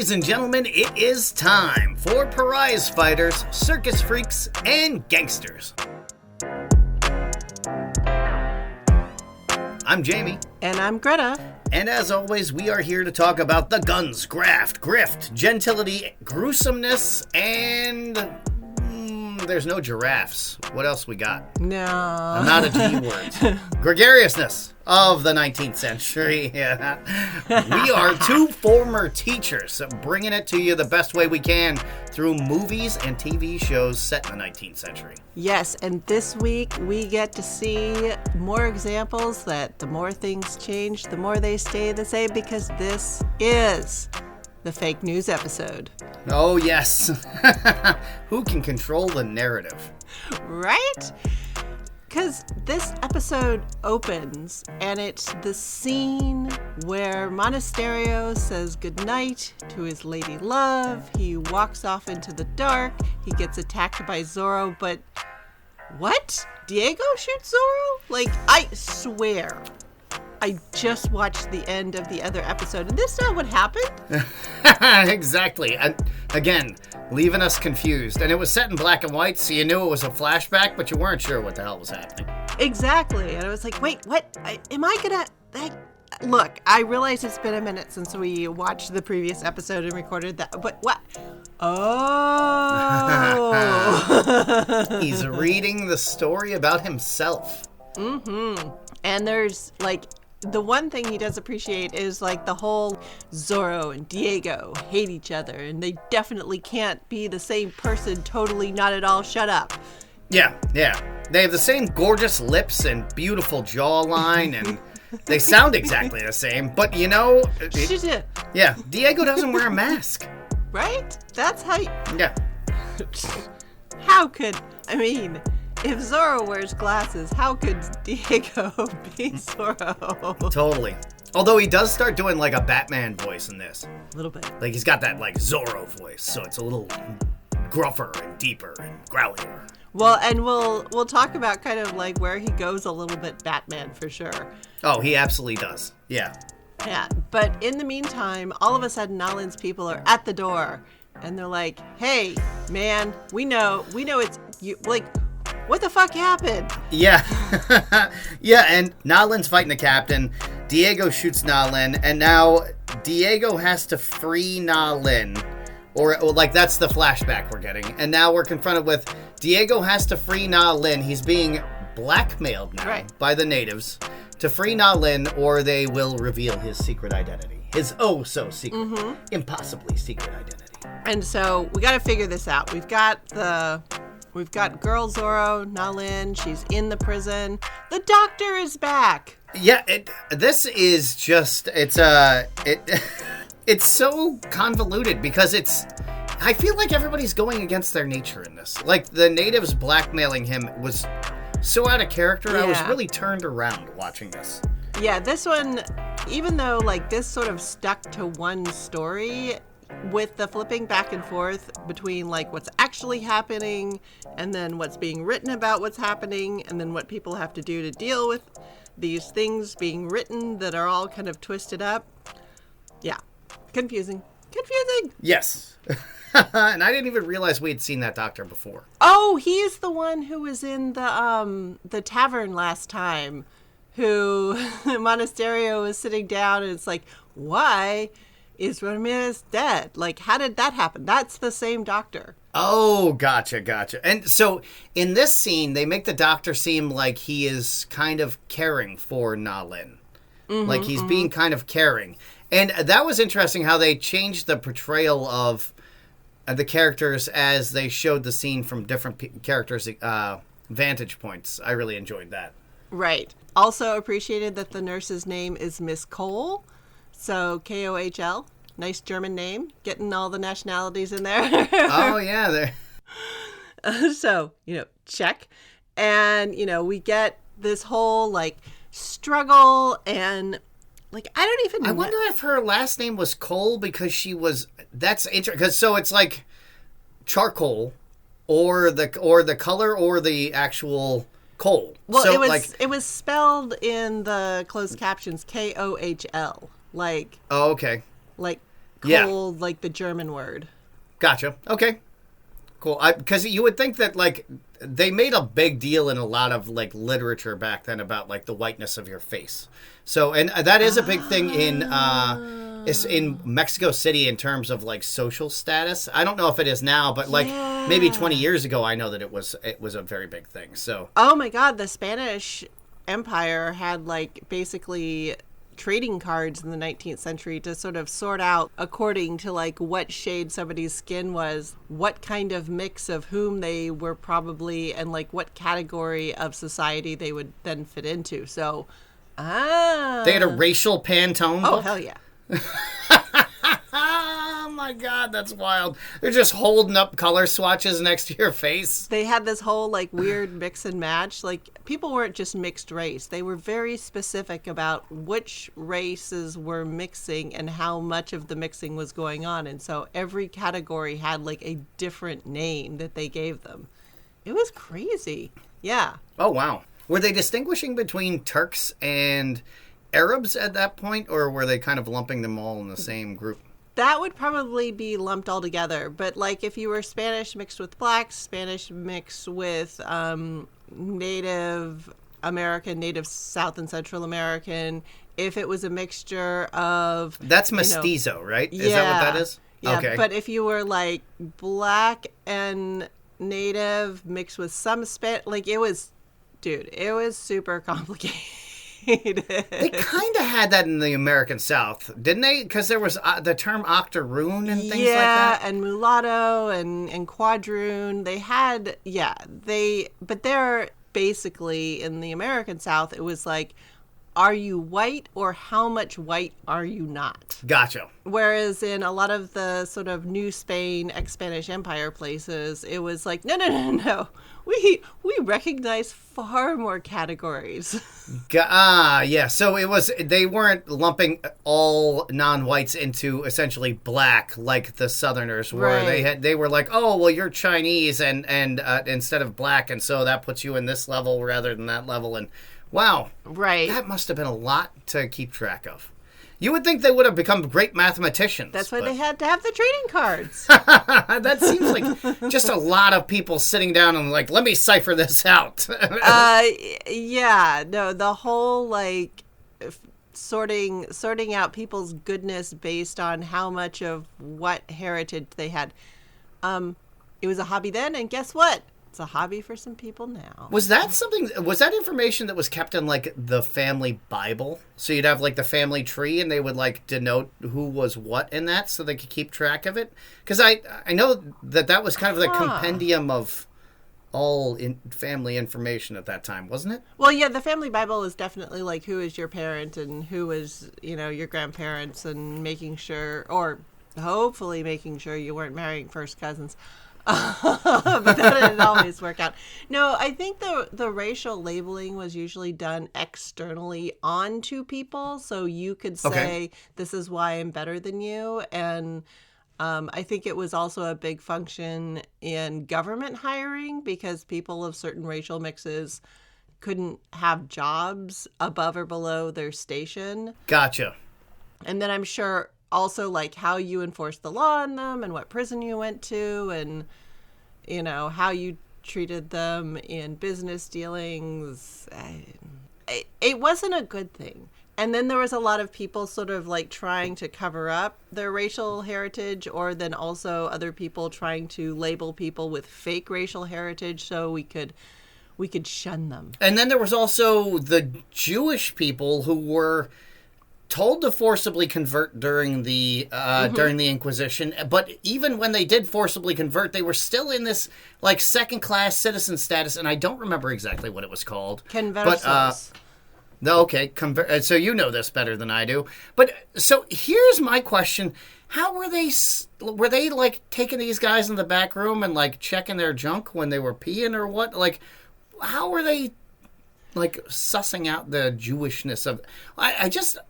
Ladies and gentlemen, it is time for prize fighters, circus freaks, and gangsters. I'm Jamie. And I'm Greta. And as always, we are here to talk about the guns, graft, grift, gentility, gruesomeness, and there's no giraffes. What else we got? No. I'm not a G word. Gregariousness of the 19th century. Yeah. We are two former teachers bringing it to you the best way we can through movies and TV shows set in the 19th century. Yes, and this week we get to see more examples that the more things change, the more they stay the same, because this is the fake news episode. Oh, yes. Who can control the narrative? Right? Because this episode opens, and it's the scene where Monasterio says goodnight to his lady love. He walks off into the dark. He gets attacked by Zorro, but what? Diego shoots Zorro? Like, I swear, I just watched the end of the other episode, and this is not what happened? Exactly. And again, leaving us confused. And it was set in black and white, so you knew it was a flashback, but you weren't sure what the hell was happening. Exactly. And I was like, wait, what? Am I gonna... Look, I realize it's been a minute since we watched the previous episode and recorded that, but what? Oh! He's reading the story about himself. Mm-hmm. And there's, like... The one thing he does appreciate is, like, the whole Zorro and Diego hate each other, and they definitely can't be the same person, totally not at all, shut up. Yeah. They have the same gorgeous lips and beautiful jawline, and they sound exactly the same, but you know... Yeah, Diego doesn't wear a mask. Right? That's how you... Yeah. How could... I mean... If Zorro wears glasses, how could Diego be Zorro? Totally. Although he does start doing like a Batman voice in this. A little bit. Like he's got that like Zorro voice, so it's a little gruffer and deeper and growlier. Well, and we'll talk about kind of like where he goes a little bit Batman for sure. Oh, he absolutely does. Yeah. Yeah, but in the meantime, all of a sudden Nolan's people are at the door, and they're like, "Hey, man, we know it's you." Like, what the fuck happened? Yeah. Yeah, and Nolan's fighting the captain. Diego shoots Nolan, and now Diego has to free Nolan. Or like, that's the flashback we're getting. And now we're confronted with Diego has to free Nolan. He's being blackmailed now by the natives to free Nolan, or they will reveal his secret identity. His oh-so-secret, impossibly secret identity. And so we got to figure this out. We've got girl Zorro, Nolan. She's in the prison. The doctor is back. Yeah, this is just, it's so convoluted because I feel like everybody's going against their nature in this. Like, the natives blackmailing him was so out of character. Yeah. I was really turned around watching this. Yeah, this one, even though, like, this sort of stuck to one story, with the flipping back and forth between like what's actually happening and then what's being written about what's happening and then what people have to do to deal with these things being written that are all kind of twisted up. Yeah. Confusing. Yes. And I didn't even realize we had seen that doctor before. Oh, he's the one who was in the tavern last time, who Monasterio was sitting down and it's like, why is Ramirez dead? Like, how did that happen? That's the same doctor. Oh, gotcha. And so in this scene, they make the doctor seem like he is kind of caring for Nolan. Like he's being kind of caring. And that was interesting how they changed the portrayal of the characters as they showed the scene from different characters' vantage points. I really enjoyed that. Right. Also appreciated that the nurse's name is Miss Cole. So, Kohl, nice German name, getting all the nationalities in there. Oh, yeah. So, check. And, we get this whole, like, struggle and, like, I don't even know. I wonder if her last name was Cole because that's interesting. Because so it's like charcoal or the color or the actual coal. Well, so, it was spelled in the closed captions Kohl. Like, oh, okay. Like hold like the German word. Gotcha. Okay. Cool. Because you would think that like they made a big deal in a lot of like literature back then about like the whiteness of your face. So, and that is a big thing in Mexico City in terms of like social status. I don't know if it is now, but like maybe 20 years ago, I know that it was a very big thing. So, oh my God, the Spanish Empire had like basically trading cards in the 19th century to sort of sort out according to like what shade somebody's skin was, what kind of mix of whom they were probably, and like what category of society they would then fit into. So, they had a racial Pantone book? Oh, hell yeah. Oh my God, that's wild. They're just holding up color swatches next to your face. They had this whole like weird mix and match. Like people weren't just mixed race. They were very specific about which races were mixing and how much of the mixing was going on. And so every category had like a different name that they gave them. It was crazy. Yeah. Oh, wow. Were they distinguishing between Turks and Arabs at that point, or were they kind of lumping them all in the same group? That would probably be lumped all together. But like if you were Spanish mixed with blacks, Spanish mixed with Native American, Native South and Central American, if it was a mixture of... That's mestizo, right? Yeah, is that what that is? Yeah, okay. But if you were like black and Native mixed with some like it was super complicated. They kind of had that in the American South, didn't they? Because there was the term octoroon and things like that. Yeah, and mulatto and quadroon. They had, but they're basically in the American South, it was like, are you white or how much white are you not? Gotcha. Whereas in a lot of the sort of New Spain, ex-Spanish Empire places, it was like, no. We recognize far more categories. Yeah. So it was, they weren't lumping all non-whites into essentially black like the Southerners were. Right. They were like, oh, well, you're Chinese and instead of black, and so that puts you in this level rather than that level. And wow, right, that must have been a lot to keep track of. You would think they would have become great mathematicians. That's why they had to have the trading cards. That seems like just a lot of people sitting down and like, let me cipher this out. Yeah, no, the whole like sorting out people's goodness based on how much of what heritage they had. It was a hobby then, and guess what? It's a hobby for some people now. Was that information that was kept in like the family Bible? So you'd have like the family tree and they would like denote who was what in that so they could keep track of it? Because I know that was kind of the compendium of all family information at that time, wasn't it? Well, yeah, the family Bible is definitely like who is your parent and who is, your grandparents, and making sure, or hopefully making sure you weren't marrying first cousins. But that didn't always work out. No, I think the racial labeling was usually done externally onto people, so you could say, this is why I'm better than you. And I think it was also a big function in government hiring, because people of certain racial mixes couldn't have jobs above or below their station. Gotcha. And then I'm sure also like how you enforced the law on them and what prison you went to, and how you treated them in business dealings. It wasn't a good thing. And then there was a lot of people sort of like trying to cover up their racial heritage, or then also other people trying to label people with fake racial heritage so we could shun them. And then there was also the Jewish people who were told to forcibly convert during the Inquisition, but even when they did forcibly convert, they were still in this like second-class citizen status, and I don't remember exactly what it was called. Conversos. Okay, so you know this better than I do. But so here's my question: how were they like taking these guys in the back room and like checking their junk when they were peeing or what? Like, how were they like sussing out the Jewishness of?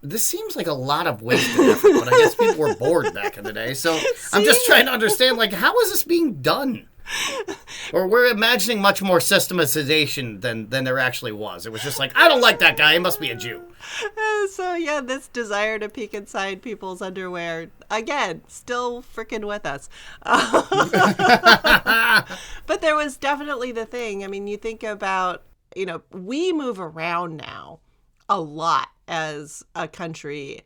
This seems like a lot of wasted effort, but I guess people were bored back in the day. So I'm just trying to understand, like, how is this being done? Or we're imagining much more systematization than there actually was. It was just like, I don't like that guy. He must be a Jew. So, yeah, this desire to peek inside people's underwear, again, still freaking with us. But there was definitely the thing. I mean, you think about, we move around now a lot as a country.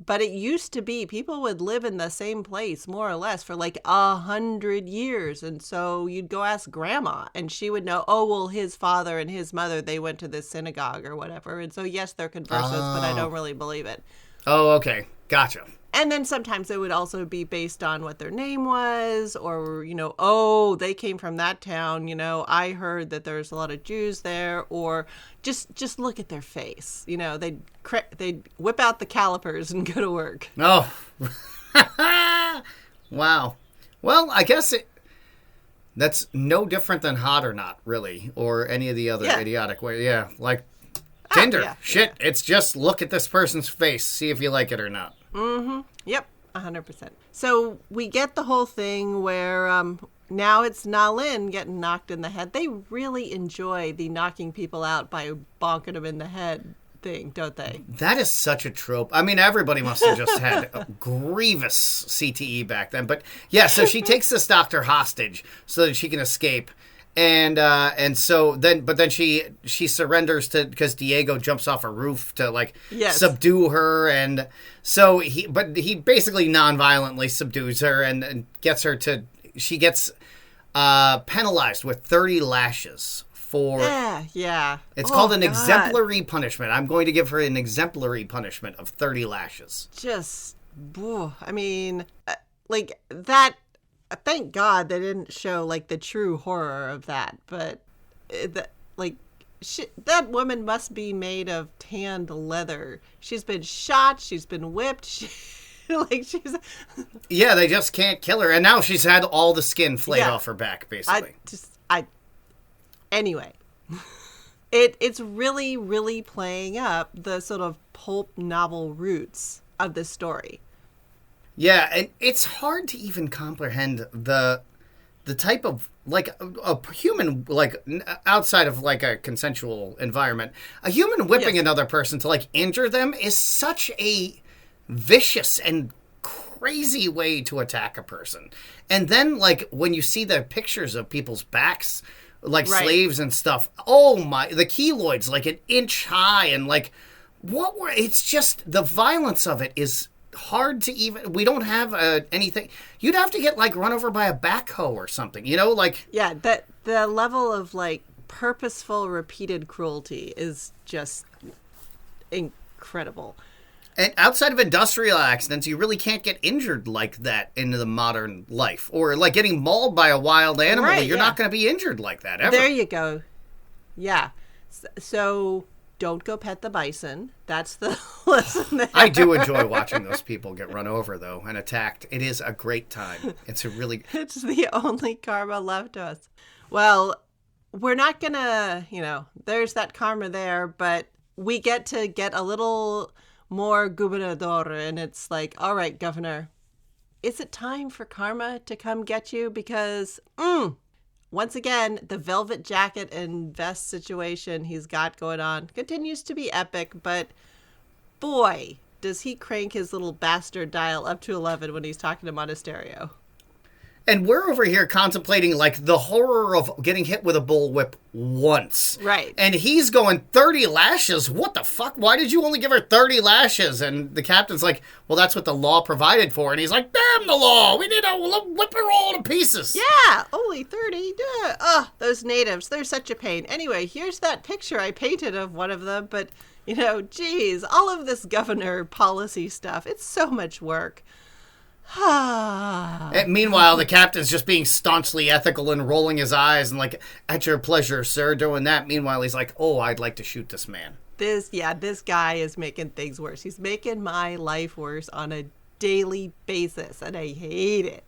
But it used to be people would live in the same place more or less for like 100 years. And so you'd go ask grandma and she would know, oh, well, his father and his mother, they went to this synagogue or whatever. And so, yes, they're conversos, but I don't really believe it. Oh, okay. Gotcha. And then sometimes it would also be based on what their name was or, oh, they came from that town. I heard that there's a lot of Jews there, or just look at their face. They'd whip out the calipers and go to work. Oh, wow. Well, I guess that's no different than Hot or Not, really, or any of the other idiotic ways. Yeah, like Tinder. It's just look at this person's face, see if you like it or not. Mm-hmm. Yep, 100%. So we get the whole thing where now it's Na Lin getting knocked in the head. They really enjoy the knocking people out by bonking them in the head thing, don't they? That is such a trope. I mean, everybody must have just had a grievous CTE back then. But yeah, so she takes this doctor hostage so that she can escape. And so then she surrenders because Diego jumps off a roof to subdue her, and so he basically non-violently subdues her and gets her to, she gets penalized with 30 lashes for it's called an exemplary punishment. I'm going to give her an exemplary punishment of 30 lashes. I mean, like that. Thank God they didn't show the true horror of that, but that woman must be made of tanned leather. She's been shot, she's been whipped, yeah, they just can't kill her, and now she's had all the skin flayed off her back, basically. Anyway, it's really, really playing up the sort of pulp novel roots of this story. Yeah, and it's hard to even comprehend the type of, a human, outside of, a consensual environment. A human whipping another person to, injure them is such a vicious and crazy way to attack a person. And then, when you see the pictures of people's backs, slaves and stuff, oh my, the keloids, an inch high, and, it's just, the violence of it is hard to even, we don't have anything. You'd have to get run over by a backhoe or something, yeah, that the level of purposeful repeated cruelty is just incredible. And outside of industrial accidents, you really can't get injured like that in the modern life, or getting mauled by a wild animal. Right, you're not going to be injured like that ever. There you go. Yeah, so don't go pet the bison. That's the lesson there. I do enjoy watching those people get run over, though, and attacked. It is a great time. It's the only karma left to us. Well, we're not going to, there's that karma there, but we get to get a little more gobernador, and it's all right, governor, is it time for karma to come get you? Because, once again, the velvet jacket and vest situation he's got going on continues to be epic, but boy, does he crank his little bastard dial up to 11 when he's talking to Monasterio. And we're over here contemplating the horror of getting hit with a bullwhip once. Right. And he's going 30 lashes. What the fuck? Why did you only give her 30 lashes? And the captain's like, well, that's what the law provided for. And he's like, damn the law. We need to whip her all to pieces. Yeah, only 30. Oh, those natives, they're such a pain. Anyway, here's that picture I painted of one of them. But, geez, all of this governor policy stuff, it's so much work. And meanwhile, the captain's just being staunchly ethical and rolling his eyes and at your pleasure, sir, doing that. Meanwhile, he's like, oh, I'd like to shoot this man. This guy is making things worse. He's making my life worse on a daily basis, and I hate it.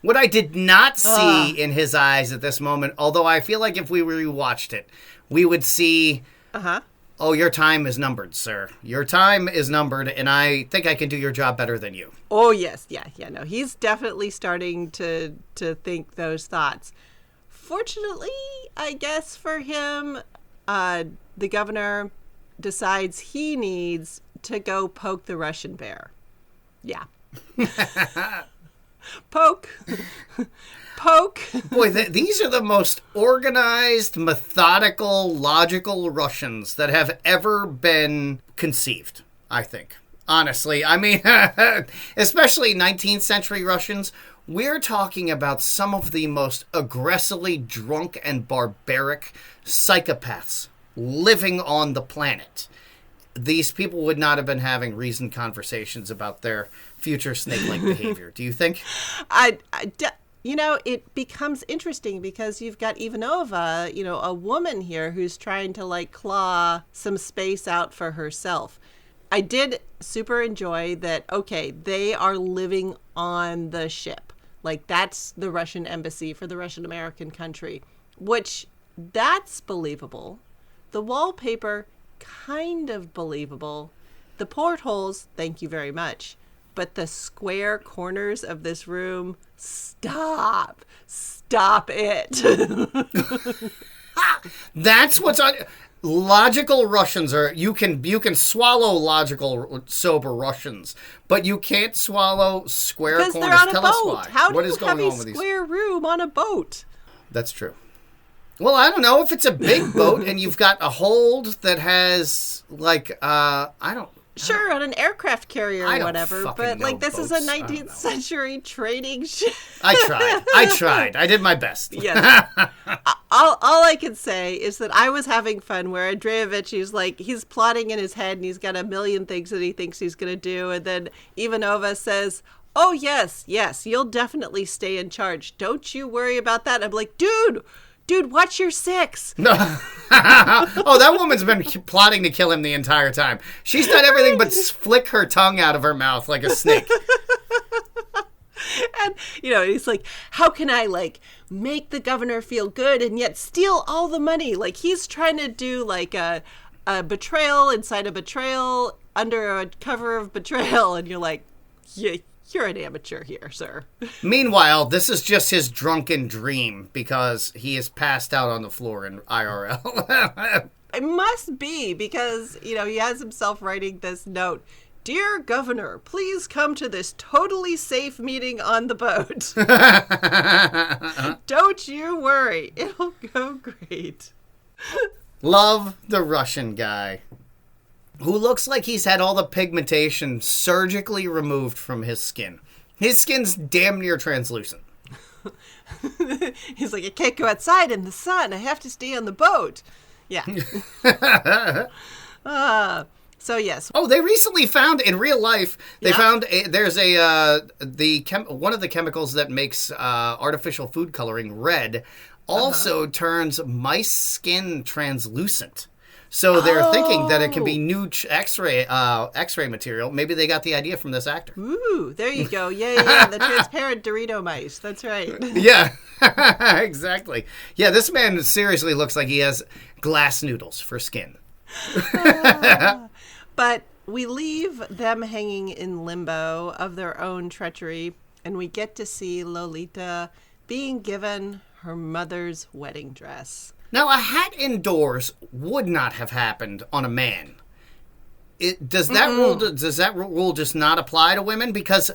What I did not see in his eyes at this moment, although I feel like if we rewatched it, we would see Oh, your time is numbered, sir. Your time is numbered, and I think I can do your job better than you. Oh, yes. Yeah, no. He's definitely starting to think those thoughts. Fortunately, I guess for him, the governor decides he needs to go poke the Russian bear. Yeah. Poke. Poke. Boy, these are the most organized, methodical, logical Russians that have ever been conceived, I think. Honestly, I mean, especially 19th century Russians, we're talking about some of the most aggressively drunk and barbaric psychopaths living on the planet. These people would not have been having reasoned conversations about their future snake-like behavior. Do you think? It becomes interesting because you've got Ivanova, a woman here who's trying to like claw some space out for herself. I did super enjoy that, okay, they are living on the ship. Like, that's the Russian embassy for the Russian American country, which that's believable. The wallpaper, kind of believable. The portholes, thank you very much. But the square corners of this room, stop it. That's what's on. Logical Russians are, you can swallow logical, sober Russians, but you can't swallow square corners. Because they're on a Tell us boat. why. How do What you is going have on a with square room on a boat? That's true. Well, I don't know if it's a big boat and you've got a hold that has Sure, on an aircraft carrier or whatever, but like this is a boats. 19th century trading ship. I tried. I did my best. Yes. All I can say is that I was having fun where Andreevich, he's plotting in his head and he's got a million things that he thinks he's going to do. And then Ivanova says, oh, yes, you'll definitely stay in charge. Don't you worry about that. I'm like, dude, watch your six. No. Oh, that woman's been plotting to kill him the entire time. She's done everything but flick her tongue out of her mouth like a snake. And, he's like, how can I, make the governor feel good and yet steal all the money? Like, he's trying to do, a betrayal inside a betrayal under a cover of betrayal. And you're like, yeah, you're an amateur here, sir. Meanwhile, this is just his drunken dream because he is passed out on the floor in IRL. It must be because, he has himself writing this note. Dear Governor, please come to this totally safe meeting on the boat. Don't you worry. It'll go great. Love the Russian guy who looks like he's had all the pigmentation surgically removed from his skin. His skin's damn near translucent. He's like, I can't go outside in the sun. I have to stay on the boat. Yeah. So yes. Oh, they recently found in real life. They found there's one of the chemicals that makes artificial food coloring red also turns mice skin translucent. So they're thinking that it can be new X-ray material. Maybe they got the idea from this actor. Ooh, there you go. Yeah. The transparent Dorito mice. That's right. Yeah, exactly. Yeah, this man seriously looks like he has glass noodles for skin. But we leave them hanging in limbo of their own treachery, and we get to see Lolita being given her mother's wedding dress. Now, a hat indoors would not have happened on a man. Does that rule just not apply to women? Because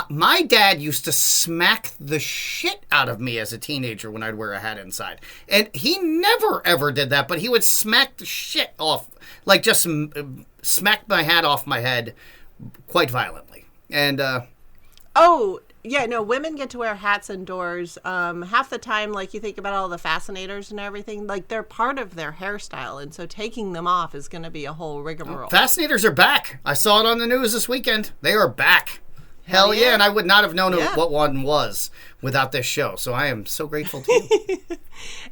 my dad used to smack the shit out of me as a teenager when I'd wear a hat inside. And he never, ever did that, but he would smack the shit off, like just smack my hat off my head quite violently. And, women get to wear hats indoors. Half the time, you think about all the fascinators and everything, they're part of their hairstyle. And so taking them off is going to be a whole rigmarole. Fascinators are back. I saw it on the news this weekend. They are back. Hell yeah. And I would not have known what one was without this show. So I am so grateful to you.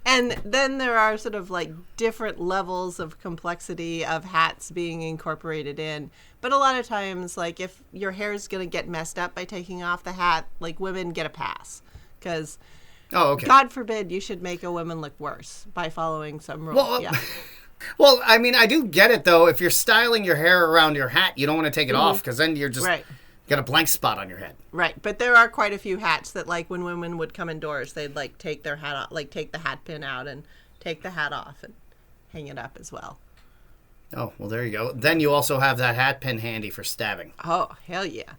And then there are sort of different levels of complexity of hats being incorporated in. But a lot of times, if your hair is going to get messed up by taking off the hat, women get a pass. Because, God forbid, you should make a woman look worse by following some rules. Well, Well, I mean, I do get it, though. If you're styling your hair around your hat, you don't want to take it off, because then you're just got a blank spot on your head. Right, but there are quite a few hats that, like, when women would come indoors, they'd, like, take their hat off, like, take the hat pin out and take the hat off and hang it up as well. Oh, well, there you go. Then you also have that hat pin handy for stabbing. Oh, hell yeah.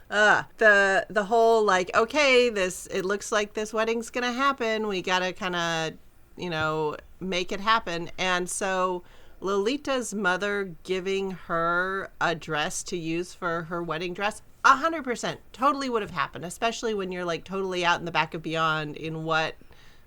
The whole, like, okay, it looks like this wedding's gonna happen. We gotta kind of, make it happen. And so Lolita's mother giving her a dress to use for her wedding dress, 100% totally would have happened, especially when you're, like, totally out in the back of beyond in what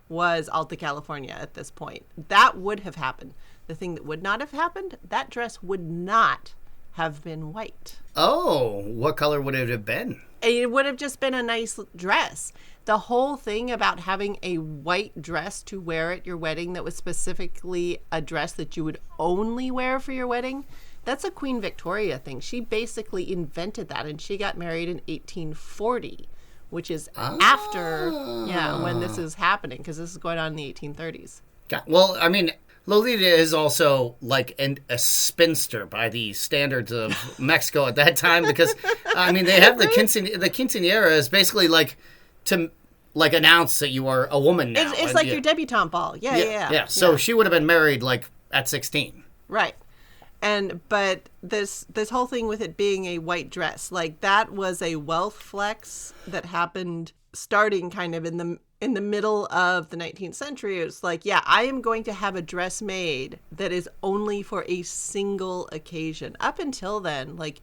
was Alta California at this point. That would have happened. The thing that would not have happened, that dress would not have been white. Oh, what color would it have been? It would have just been a nice dress. The whole thing about having a white dress to wear at your wedding that was specifically a dress that you would only wear for your wedding, that's a Queen Victoria thing. She basically invented that, and she got married in 1840, which is after, when this is happening, because this is going on in the 1830s. Well, I mean, Lolita is also like a spinster by the standards of Mexico at that time, because I mean they have the quinceañera is basically like to like announce that you are a woman now. It's like your debutante ball. Yeah. So she would have been married like at 16. Right. But this whole thing with it being a white dress, like that was a wealth flex that happened starting kind of in the middle of the 19th century. It was like, I am going to have a dress made that is only for a single occasion. Up until then, like,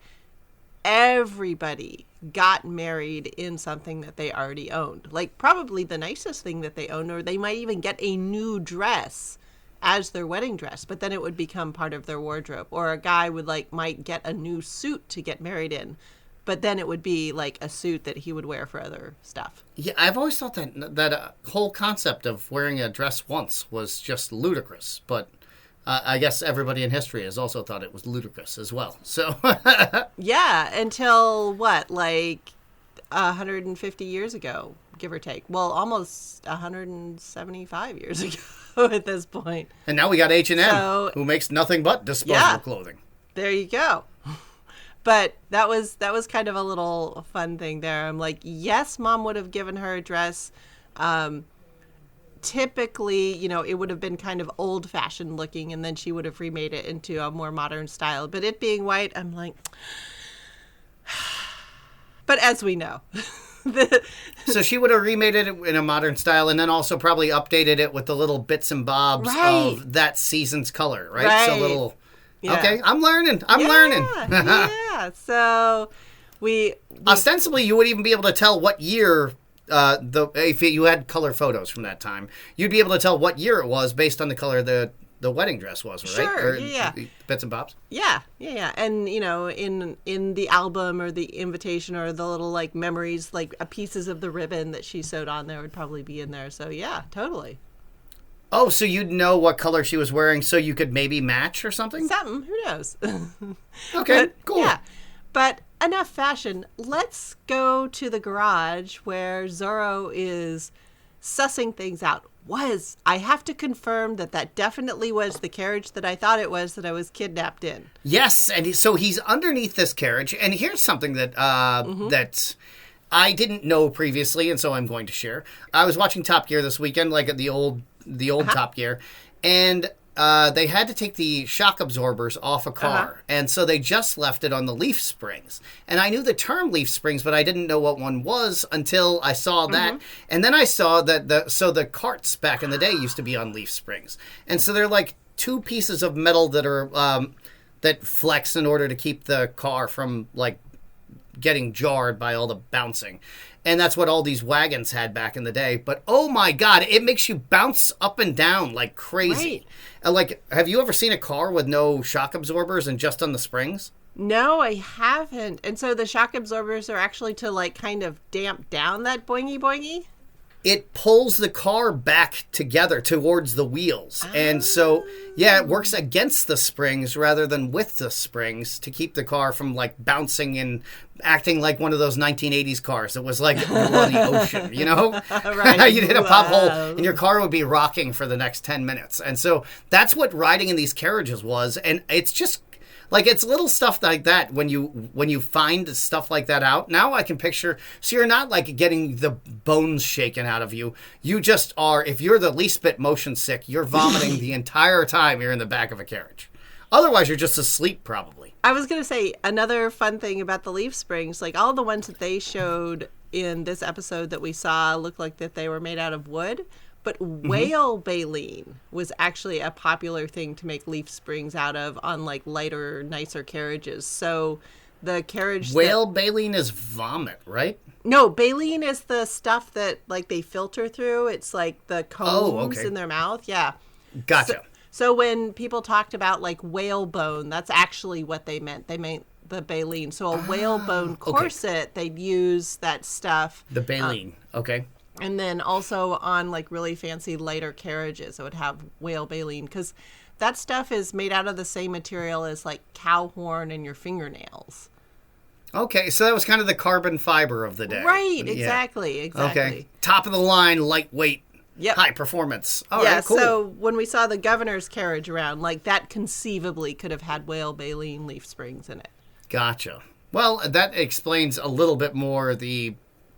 everybody got married in something that they already owned. Like, probably the nicest thing that they owned, or they might even get a new dress as their wedding dress, but then it would become part of their wardrobe. Or a guy might get a new suit to get married in, but then it would be like a suit that he would wear for other stuff. Yeah, I've always thought that whole concept of wearing a dress once was just ludicrous, but I guess everybody in history has also thought it was ludicrous as well. So yeah, until like 150 years ago, give or take. Well, almost 175 years ago at this point. And now we got H&M, who makes nothing but disposable clothing. There you go. But that was kind of a little fun thing there. I'm like, yes, Mom would have given her a dress. Typically, it would have been kind of old-fashioned looking, and then she would have remade it into a more modern style. But it being white, I'm like... But as we know... So she would have remade it in a modern style, and then also probably updated it with the little bits and bobs of that season's color, right? So little... Yeah. Okay, I'm learning. Yeah. So we ostensibly you would even be able to tell what year if you had color photos from that time, you'd be able to tell what year it was based on the color the wedding dress was, right? Sure. The bits and bobs. Yeah. And in the album or the invitation or the little like memories, like pieces of the ribbon that she sewed on there would probably be in there. So yeah, totally. Oh, so you'd know what color she was wearing so you could maybe match or something? Something. Who knows? Okay, cool. Yeah. But enough fashion. Let's go to the garage where Zorro is sussing things out. I have to confirm that definitely was the carriage that I thought it was that I was kidnapped in. Yes, and so he's underneath this carriage. And here's something that that I didn't know previously, and so I'm going to share. I was watching Top Gear this weekend, like at the old Top Gear, and they had to take the shock absorbers off a car, and so they just left it on the leaf springs. And I knew the term leaf springs, but I didn't know what one was until I saw that. And then I saw that the carts back in the day used to be on leaf springs, and so they're like two pieces of metal that are that flex in order to keep the car from like getting jarred by all the bouncing. And that's what all these wagons had back in the day. But oh my God, it makes you bounce up and down like crazy. Right. Like, have you ever seen a car with no shock absorbers and just on the springs? No, I haven't. And so the shock absorbers are actually to like kind of damp down that boingy boingy? it pulls the car back together towards the wheels. And so, yeah, it works against the springs rather than with the springs to keep the car from, like, bouncing and acting like one of those 1980s cars that was like on the ocean, you know? Right. You'd hit a pothole and your car would be rocking for the next 10 minutes. And so that's what riding in these carriages was. And it's just... like, it's little stuff like that when you find stuff like that out. Now I can picture, so you're not, like, getting the bones shaken out of you. You just are, if you're the least bit motion sick, you're vomiting the entire time you're in the back of a carriage. Otherwise, you're just asleep, probably. I was going to say, another fun thing about the leaf springs, like, all the ones that they showed in this episode that we saw looked like that they were made out of wood. But whale baleen was actually a popular thing to make leaf springs out of on, like, lighter, nicer carriages. So the carriage... Whale baleen is vomit, right? No, baleen is the stuff that, like, they filter through. It's like the cones in their mouth. Yeah. Gotcha. So when people talked about, like, whalebone, that's actually what they meant. They meant the baleen. So a whalebone corset, they'd use that stuff. The baleen. Okay. And then also on, like, really fancy lighter carriages, it would have whale baleen, because that stuff is made out of the same material as, like, cow horn and your fingernails. Okay, so that was kind of the carbon fiber of the day. Right, exactly. Okay, top of the line, lightweight, high performance. All right, cool. So when we saw the governor's carriage around, like, that conceivably could have had whale baleen leaf springs in it. Gotcha. Well, that explains a little bit more the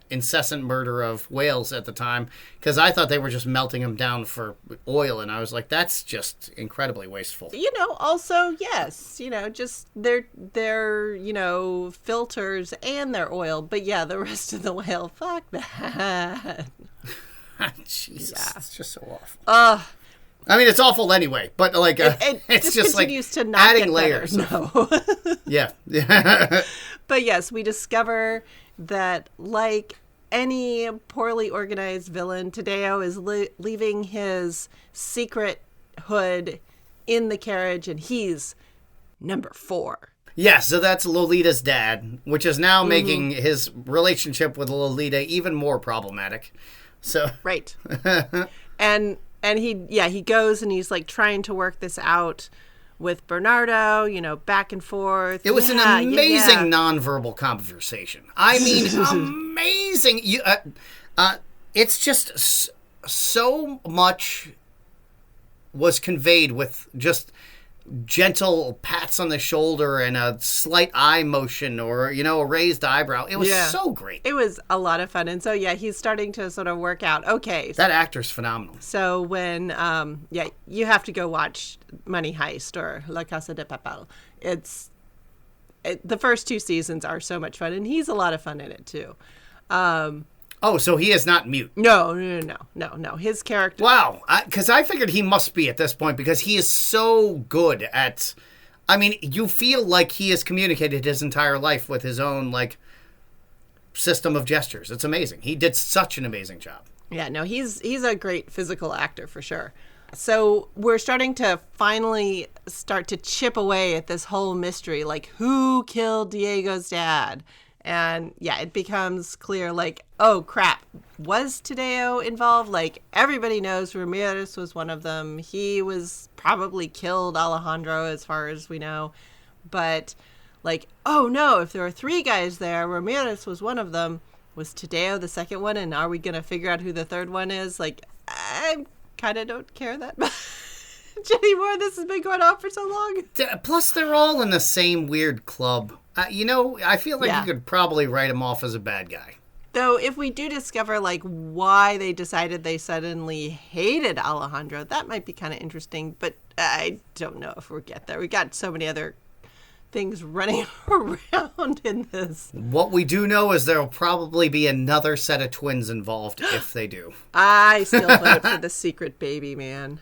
incessant murder of whales at the time, because I thought they were just melting them down for oil, and I was like, that's just incredibly wasteful. You know, also, yes, you know, just their you know, filters and their oil, but yeah, the rest of the whale, fuck that. Jesus, it's just so awful. I mean, it's awful anyway, but, like, it's just like to not adding get layers. No. Yeah. But yes, we discover that, like any poorly organized villain, Tadeo is leaving his secret hood in the carriage, and he's number 4. Yeah, so that's Lolita's dad, which is now making his relationship with Lolita even more problematic. So right. and he goes and he's, like, trying to work this out with Bernardo, you know, back and forth. It was an amazing nonverbal conversation. I mean, amazing. It's just so much was conveyed with just gentle pats on the shoulder and a slight eye motion, or, you know, a raised eyebrow. It was so great. It was a lot of fun. And so, yeah, he's starting to sort of work out. Okay. That actor's phenomenal. So when, you have to go watch Money Heist or La Casa de Papel. The first 2 seasons are so much fun, and he's a lot of fun in it, too. So he is not mute. No. His character. Wow. Because I figured he must be at this point, because he is so good at... I mean, you feel like he has communicated his entire life with his own, like, system of gestures. It's amazing. He did such an amazing job. Yeah, no, he's a great physical actor for sure. So we're starting to finally start to chip away at this whole mystery, like, who killed Diego's dad? And yeah, it becomes clear, like, oh crap, was Tadeo involved? Like, everybody knows Ramirez was one of them. He was probably killed Alejandro, as far as we know. But, like, oh no, if there are 3 guys there, Ramirez was one of them. Was Tadeo the second one? And are we going to figure out who the third one is? Like, I kind of don't care that much anymore. This has been going on for so long. Plus, they're all in the same weird club. You know, I feel like you could probably write him off as a bad guy. Though, if we do discover, like, why they decided they suddenly hated Alejandro, that might be kind of interesting. But I don't know if we'll get there. We got so many other things running around in this. What we do know is there'll probably be another set of twins involved if they do. I still vote for the secret baby, man.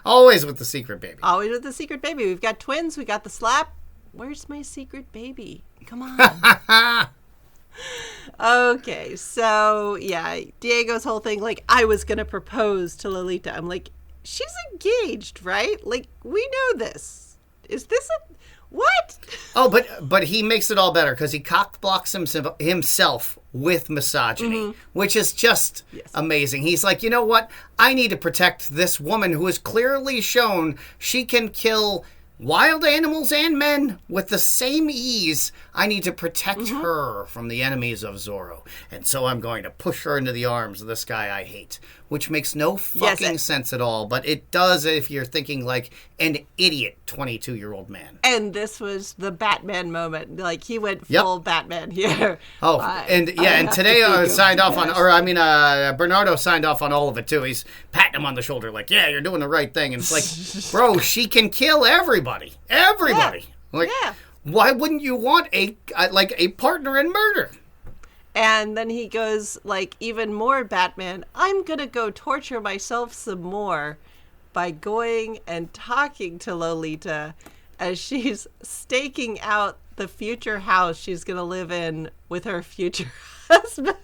Always with the secret baby. Always with the secret baby. We've got twins. We got the slap. Where's my secret baby? Come on. Okay, so, yeah, Diego's whole thing, like, I was going to propose to Lolita. I'm like, she's engaged, right? Like, we know this. Is this What? Oh, but he makes it all better because he cock blocks himself with misogyny, which is just amazing. He's like, you know what? I need to protect this woman who is clearly shown she can kill wild animals and men with the same ease. I need to protect her from the enemies of Zorro. And so I'm going to push her into the arms of this guy I hate, which makes no fucking sense at all. But it does if you're thinking like an idiot 22-year-old man. And this was the Batman moment. Like, he went full Batman here. Oh, and today signed off on, Bernardo signed off on all of it too. He's patting him on the shoulder like, yeah, you're doing the right thing. And it's like, bro, she can kill everybody. Everybody. Why wouldn't you want a partner in murder? And then he goes, like, even more Batman, I'm going to go torture myself some more by going and talking to Lolita as she's staking out the future house she's going to live in with her future husband.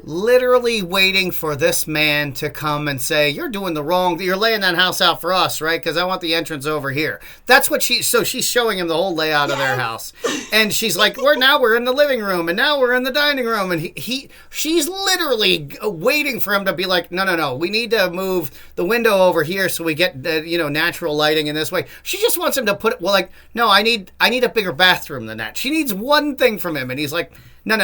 Literally waiting for this man to come and say, you're laying that house out for us, right? Because I want the entrance over here. That's what so she's showing him the whole layout of their house. And she's like, we're in the living room, and now we're in the dining room. And she's literally waiting for him to be like, no, we need to move the window over here so we get, natural lighting in this way. She just wants him to no, I need a bigger bathroom than that. She needs one thing from him. And he's like, no,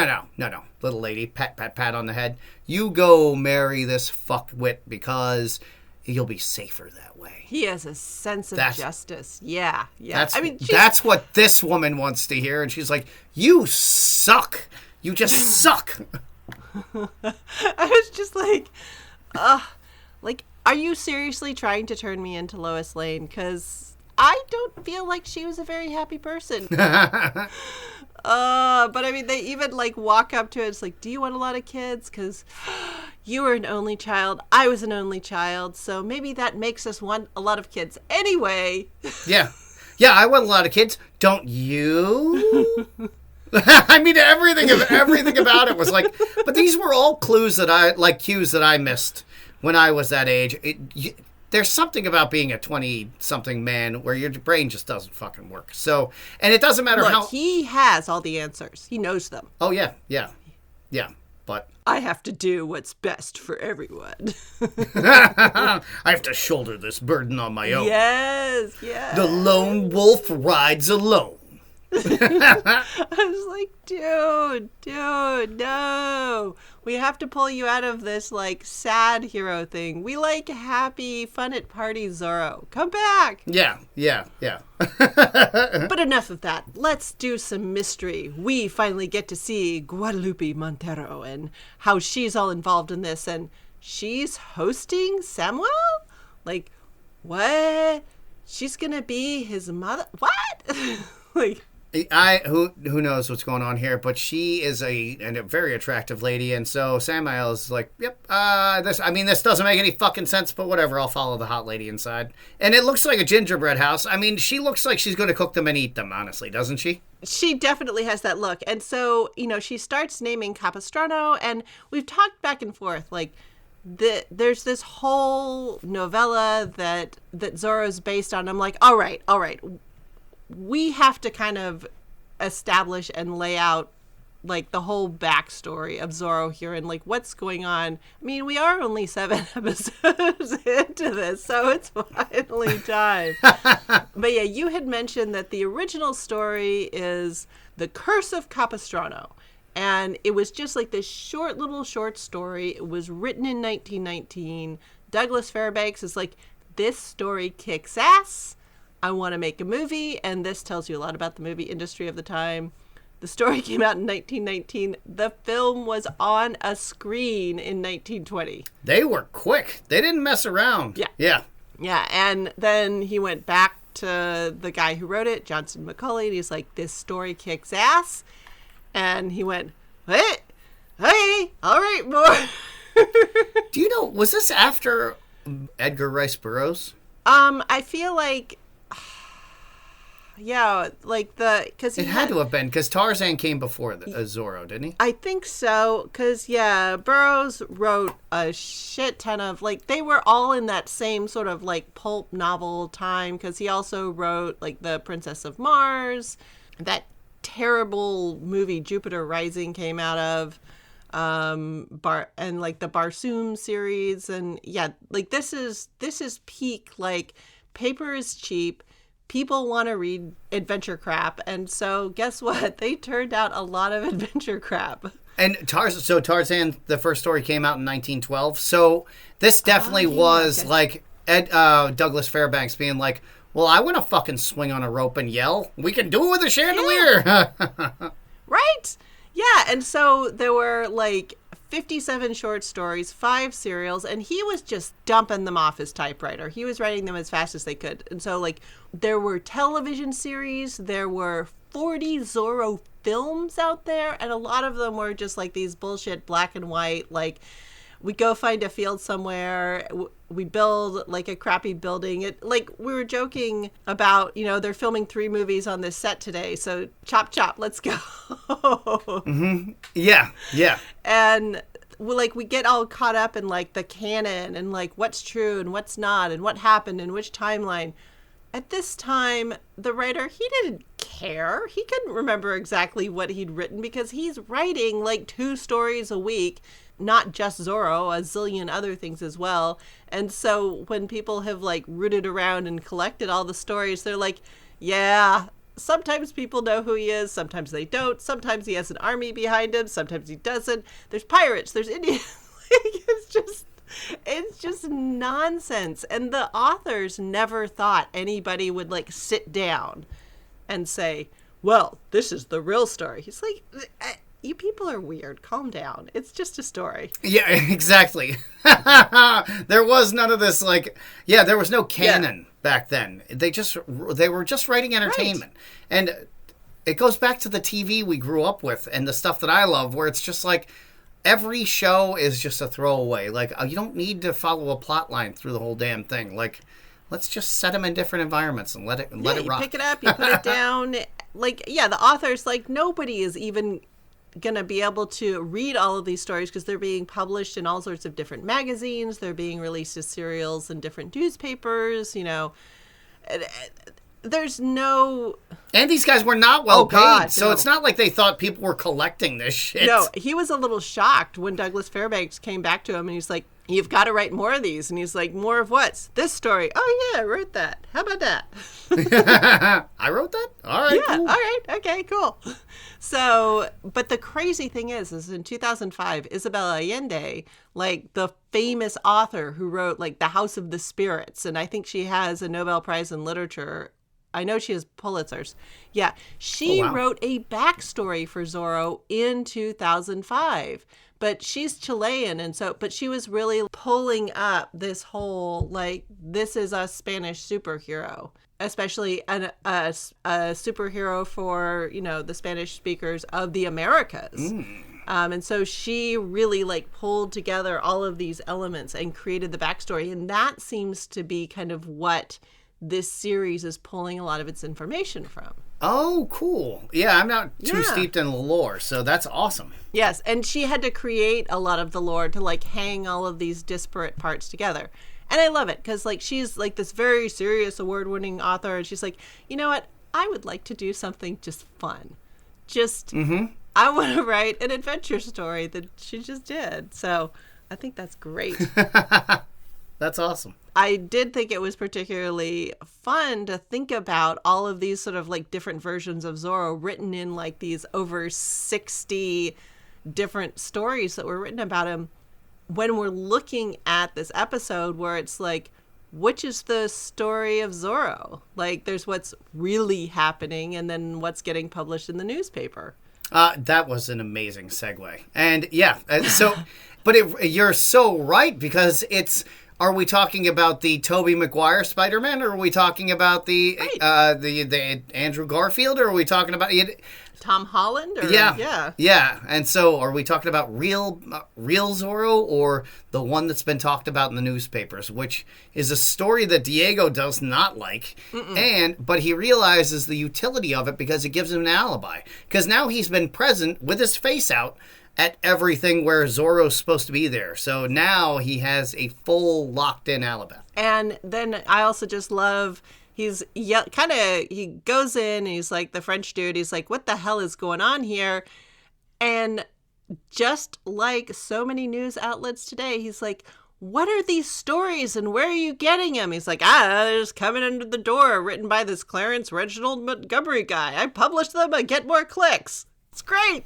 little lady, pat on the head. You go marry this fuckwit because you'll be safer that way. He has a sense of justice. Yeah. That's what this woman wants to hear. And she's like, you suck. You just suck. I was just like, are you seriously trying to turn me into Lois Lane? Because I don't feel like she was a very happy person. But I mean, they even walk up to it. It's like, do you want a lot of kids? Because you were an only child. I was an only child. So maybe that makes us want a lot of kids anyway. Yeah, I want a lot of kids. Don't you? I mean, everything about it was like, but these were all cues that I missed when I was that age. There's something about being a 20-something man where your brain just doesn't fucking work. So, and it doesn't matter how... he has all the answers. He knows them. Oh, yeah, but... I have to do what's best for everyone. I have to shoulder this burden on my own. Yes. The lone wolf rides alone. I was like, dude, no. We have to pull you out of this, sad hero thing. We like happy, fun at party Zorro. Come back. Yeah. But enough of that. Let's do some mystery. We finally get to see Guadalupe Montero and how she's all involved in this. And she's hosting Samuel? What? She's going to be his mother? What? Who knows what's going on here, but she is a very attractive lady, and so Samuel is like, yep, this doesn't make any fucking sense, but whatever, I'll follow the hot lady inside. And it looks like a gingerbread house. I mean, she looks like she's going to cook them and eat them, honestly, doesn't she? She definitely has that look. And so, she starts naming Capistrano, and we've talked back and forth, there's this whole novella that Zorro's based on. I'm like, all right. We have to kind of establish and lay out the whole backstory of Zorro here and what's going on. I mean, we are only 7 episodes into this, so it's finally time. But yeah, you had mentioned that the original story is The Curse of Capistrano. And it was just this short story. It was written in 1919. Douglas Fairbanks is like, this story kicks ass. I want to make a movie, and this tells you a lot about the movie industry of the time. The story came out in 1919. The film was on a screen in 1920. They were quick. They didn't mess around. Yeah, and then he went back to the guy who wrote it, Johnson McCulley, and he's like, this story kicks ass. And he went, hey, all right, boy. Do you know, was this after Edgar Rice Burroughs? I feel like... Yeah, like because It had to have been, because Tarzan came before Zorro, didn't he? I think so, because, yeah, Burroughs wrote a shit ton of, like, they were all in that same sort of, like, pulp novel time, because he also wrote, like, The Princess of Mars, that terrible movie Jupiter Rising came out of, and, like, the Barsoom series, and, yeah, like, this is peak, like, paper is cheap, people want to read adventure crap, and so guess what? They turned out a lot of adventure crap. And Tarzan, the first story came out in 1912. So this definitely was like Douglas Fairbanks being like, well, I want to fucking swing on a rope and yell. We can do it with a chandelier. Yeah. Right? Yeah, and so there were like 57 short stories, 5 serials, and he was just dumping them off his typewriter. He was writing them as fast as they could. And so, like, there were television series, there were 40 Zorro films out there, and a lot of them were just like these bullshit black and white, like, we go find a field somewhere, we build like a crappy building. It, like, we were joking about, you know, they're filming 3 movies on this set today, so chop chop, let's go. Mm-hmm. Yeah. And we get all caught up in like the canon and like what's true and what's not and what happened in which timeline. At this time, the writer, he didn't care. He couldn't remember exactly what he'd written because he's writing like 2 stories a week, not just Zorro, a zillion other things as well. And so when people have like rooted around and collected all the stories, they're like, yeah, sometimes people know who he is, sometimes they don't. Sometimes he has an army behind him, sometimes he doesn't. There's pirates, there's Indians. It's just nonsense. And the authors never thought anybody would like sit down and say, well, this is the real story. He's like, you people are weird. Calm down. It's just a story. Yeah, exactly. There was none of this, like, yeah, there was no canon back then. They were just writing entertainment. Right. And it goes back to the TV we grew up with and the stuff that I love, where it's just like, every show is just a throwaway. Like, you don't need to follow a plot line through the whole damn thing. Like, let's just set them in different environments and let it rock. You pick it up, you put it down. Like, yeah, the authors, like, nobody is even going to be able to read all of these stories because they're being published in all sorts of different magazines. They're being released as serials in different newspapers, you know. There's no... And these guys were not well paid, so no. It's not like they thought people were collecting this shit. No, he was a little shocked when Douglas Fairbanks came back to him and he's like, you've got to write more of these. And he's like, more of what? This story. Oh, yeah, I wrote that. How about that? I wrote that? All right, yeah, cool. All right, okay, cool. So, but the crazy thing is in 2005, Isabel Allende, like the famous author who wrote like The House of the Spirits, and I think she has a Nobel Prize in Literature. I know she has Pulitzers. Yeah, she wrote a backstory for Zorro in 2005. But she's Chilean, and so, but she was really pulling up this whole, like, this is a Spanish superhero, especially a superhero for, you know, the Spanish speakers of the Americas. And so she really, like, pulled together all of these elements and created the backstory. And that seems to be kind of what this series is pulling a lot of its information from. Oh, cool. Yeah, I'm not too steeped in the lore, so that's awesome. Yes, and she had to create a lot of the lore to, like, hang all of these disparate parts together. And I love it, because, like, she's, like, this very serious award-winning author, and she's like, you know what? I would like to do something just fun. Just, I want to write an adventure story that she just did. So I think that's great. That's awesome. I did think it was particularly fun to think about all of these sort of like different versions of Zorro written in like these over 60 different stories that were written about him when we're looking at this episode where it's like, which is the story of Zorro? Like, there's what's really happening and then what's getting published in the newspaper. That was an amazing segue. And yeah, so... But you're so right, because it's... Are we talking about the Tobey Maguire Spider-Man, or are we talking about the Andrew Garfield, or are we talking about... Tom Holland? Or, yeah. And so, are we talking about real Zorro, or the one that's been talked about in the newspapers, which is a story that Diego does not like, but he realizes the utility of it because it gives him an alibi. Because now he's been present with his face out at everything where Zorro's supposed to be there. So now he has a full locked-in alibi. And then I also just love... he goes in and he's like, the French dude, he's like, what the hell is going on here? And just like so many news outlets today, he's like, what are these stories and where are you getting them? He's like, they're just coming under the door, written by this Clarence Reginald Montgomery guy. I publish them, I get more clicks. It's great.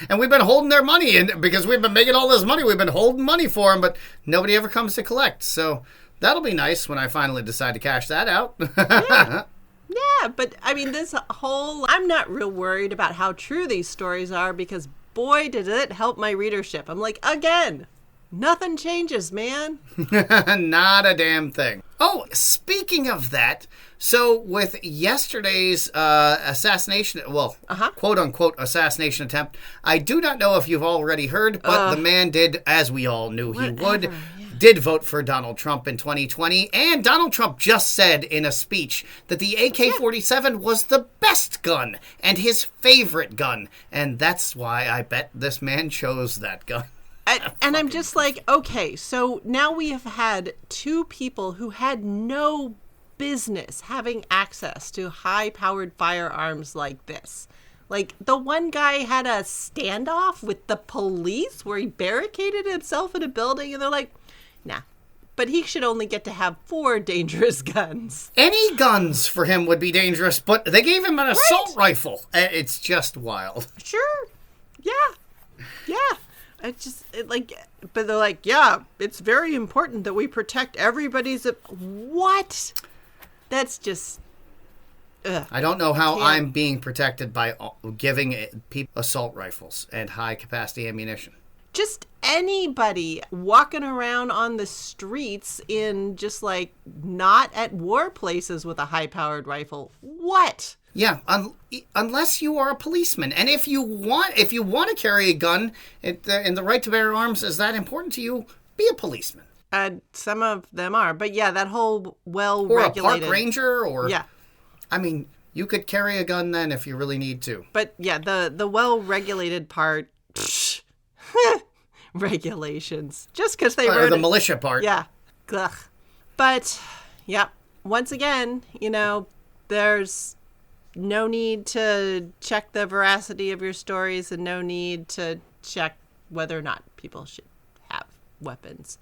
And we've been holding their money, and because we've been making all this money, we've been holding money for them, but nobody ever comes to collect. So that'll be nice when I finally decide to cash that out. Yeah, but I mean, I'm not real worried about how true these stories are, because boy, did it help my readership. I'm like, again, nothing changes, man. Not a damn thing. Oh, speaking of that, so with yesterday's assassination, quote unquote assassination attempt, I do not know if you've already heard, but the man did, as we all knew he would, did vote for Donald Trump in 2020, and Donald Trump just said in a speech that the AK-47 was the best gun and his favorite gun, and that's why I bet this man chose that gun. And I'm just like, okay, so now we have had two people who had no business having access to high-powered firearms like this. Like, the one guy had a standoff with the police where he barricaded himself in a building, and they're like, nah, but he should only get to have 4 dangerous guns. Any guns for him would be dangerous, but they gave him an assault rifle. It's just wild. Sure. Yeah. But they're like, yeah, it's very important that we protect everybody's... What? That's just... Ugh. I don't know how I'm being protected by giving people assault rifles and high-capacity ammunition. Just anybody walking around on the streets in just like not at war places with a high-powered rifle. What? Yeah, unless you are a policeman, and if you want to carry a gun and the right to bear arms is that important to you, be a policeman. Some of them are, but yeah, that whole well-regulated... Or a park ranger, or... Yeah. I mean, you could carry a gun then if you really need to. But yeah, the well-regulated part... regulations. Just because they wrote the militia part. Yeah. Ugh. But, yeah, once again, there's no need to check the veracity of your stories and no need to check whether or not people should have weapons.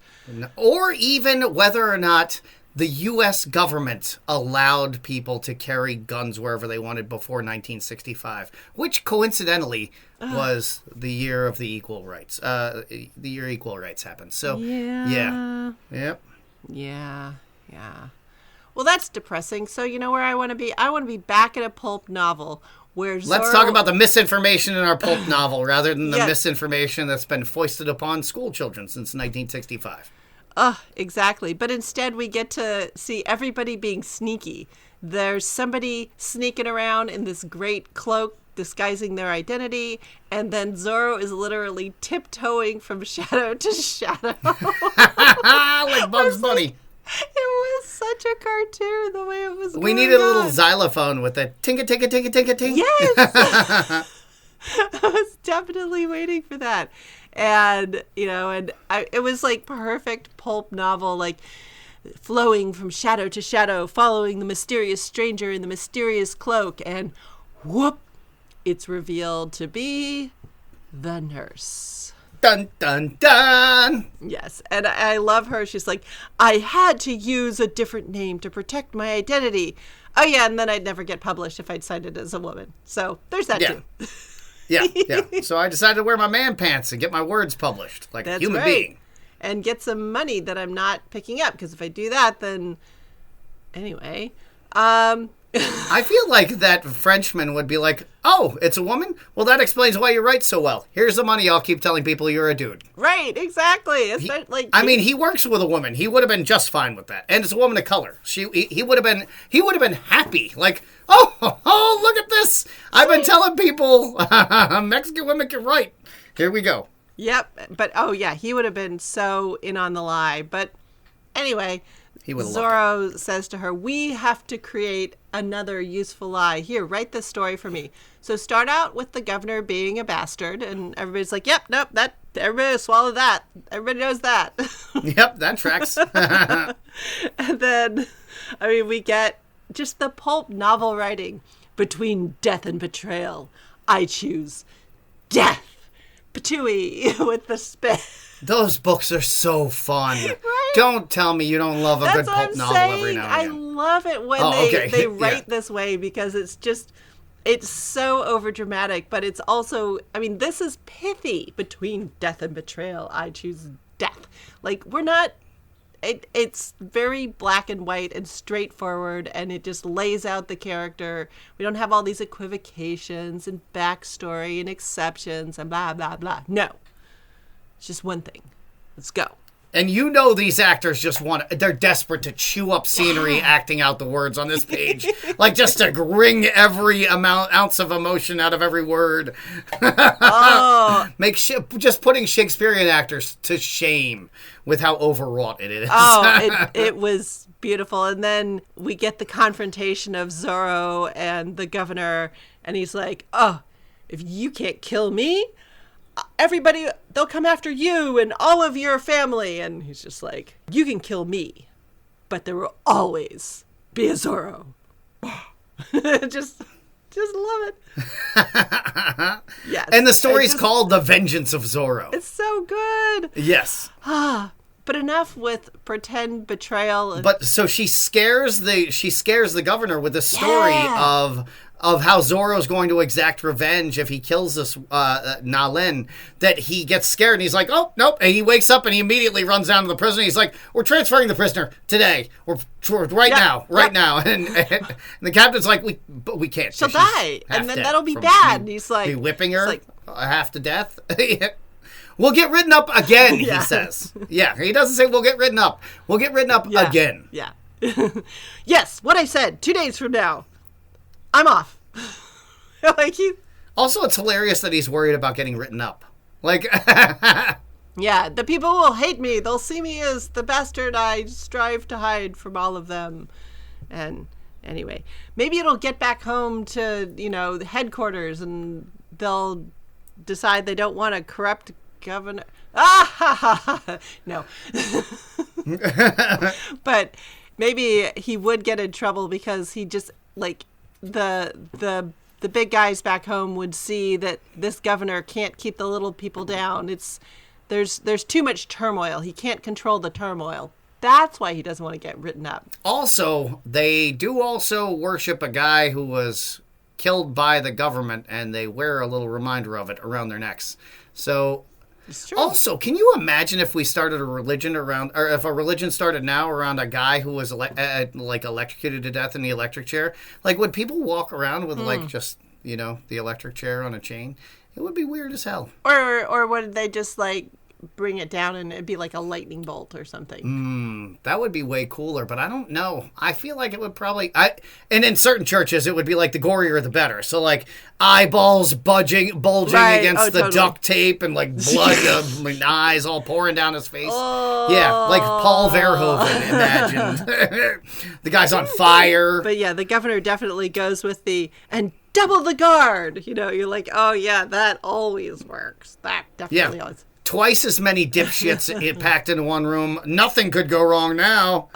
Or even whether or not the U.S. government allowed people to carry guns wherever they wanted before 1965, which coincidentally was the year of the equal rights. The year equal rights happened. So, yeah. Yep. Yeah. Well, that's depressing. So, you know where I want to be? I want to be back in a pulp novel where Zorro... Let's talk about the misinformation in our pulp novel rather than the misinformation that's been foisted upon school children since 1965. Exactly. But instead we get to see everybody being sneaky. There's somebody sneaking around in this great cloak disguising their identity, and then Zorro is literally tiptoeing from shadow to shadow. Like Bugs Bunny. It was such a cartoon, the way it was We needed a little xylophone with a tinka-tinka-tinka-tinka-ting. Yes! I was definitely waiting for that. And, it was like perfect pulp novel, like flowing from shadow to shadow, following the mysterious stranger in the mysterious cloak, and whoop, it's revealed to be the nurse. Dun, dun, dun! Yes, and I love her. She's like, I had to use a different name to protect my identity. Oh, yeah, and then I'd never get published if I'd signed it as a woman. So there's that, too. Yeah. So I decided to wear my man pants and get my words published like a human being. And get some money that I'm not picking up, because if I do that, then... Anyway. I feel like that Frenchman would be like, oh, it's a woman? Well, that explains why you write so well. Here's the money. I'll keep telling people you're a dude. Right, exactly. He works with a woman. He would have been just fine with that. And it's a woman of color. He would have been happy. Like, oh, look at this. I've been telling people Mexican women can write. Here we go. Yep. But, he would have been so in on the lie. But anyway, Zorro says to her, we have to create another useful lie. Here, write this story for me. So start out with the governor being a bastard, and everybody's like, yep, nope, everybody swallow that. Everybody knows that. Yep, that tracks. And then, we get just the pulp novel writing. Between death and betrayal, I choose death. Patooey with the spit. Those books are so fun. Right? Don't tell me you don't love a good pulp novel every now and again. I love it when they write this way, because it's so overdramatic, but it's also, this is pithy. Between death and betrayal, I choose death. It's very black and white and straightforward, and it just lays out the character. We don't have all these equivocations and backstory and exceptions and blah, blah, blah. No. It's just one thing. Let's go. And these actors they're desperate to chew up scenery acting out the words on this page. Just to wring every ounce of emotion out of every word. Oh. Just putting Shakespearean actors to shame with how overwrought it is. Oh, it was beautiful. And then we get the confrontation of Zorro and the governor, and he's like, oh, if you can't kill me, everybody, they'll come after you and all of your family. And he's just like, you can kill me, but there will always be a Zorro. just love it. Yes. And the story's called The Vengeance of Zorro. It's so good. Yes. But enough with pretend betrayal. But so she scares the governor with the story of how Zorro's going to exact revenge if he kills this Nalin, that he gets scared and he's like, oh, nope. And he wakes up and he immediately runs down to the prison. He's like, we're transferring the prisoner today. We're right now. And the captain's like, we can't. She'll die. And then that'll be bad. And he's like, be whipping her half to death. We'll get written up again, he says. Yeah, he doesn't say we'll get written up. We'll get written up again. Yeah. Yes, what I said, 2 days from now. I'm off. Also, it's hilarious that he's worried about getting written up. Yeah, the people will hate me. They'll see me as the bastard I strive to hide from all of them. And anyway, maybe it'll get back home to, the headquarters, and they'll decide they don't want a corrupt governor. No. But maybe he would get in trouble because he just, the big guys back home would see that this governor can't keep the little people down. There's too much turmoil. He can't control the turmoil. That's why he doesn't want to get written up. Also, they do also worship a guy who was killed by the government, and they wear a little reminder of it around their necks. So, also, can you imagine if we started a religion around, or if a religion started now around a guy who was electrocuted to death in the electric chair? Would people walk around with just the electric chair on a chain? It would be weird as hell. Or would they just bring it down and it'd be like a lightning bolt or something? That would be way cooler, but I don't know. I feel like it would probably... And in certain churches, it would be the gorier the better. So, eyeballs bulging against the duct tape and, blood, eyes all pouring down his face. Oh. Yeah, Paul Verhoeven, imagine. The guy's on fire. But, yeah, the governor definitely goes with and double the guard. You're like, oh, yeah, that always works. That definitely always... Twice as many dipshits packed into one room. Nothing could go wrong now.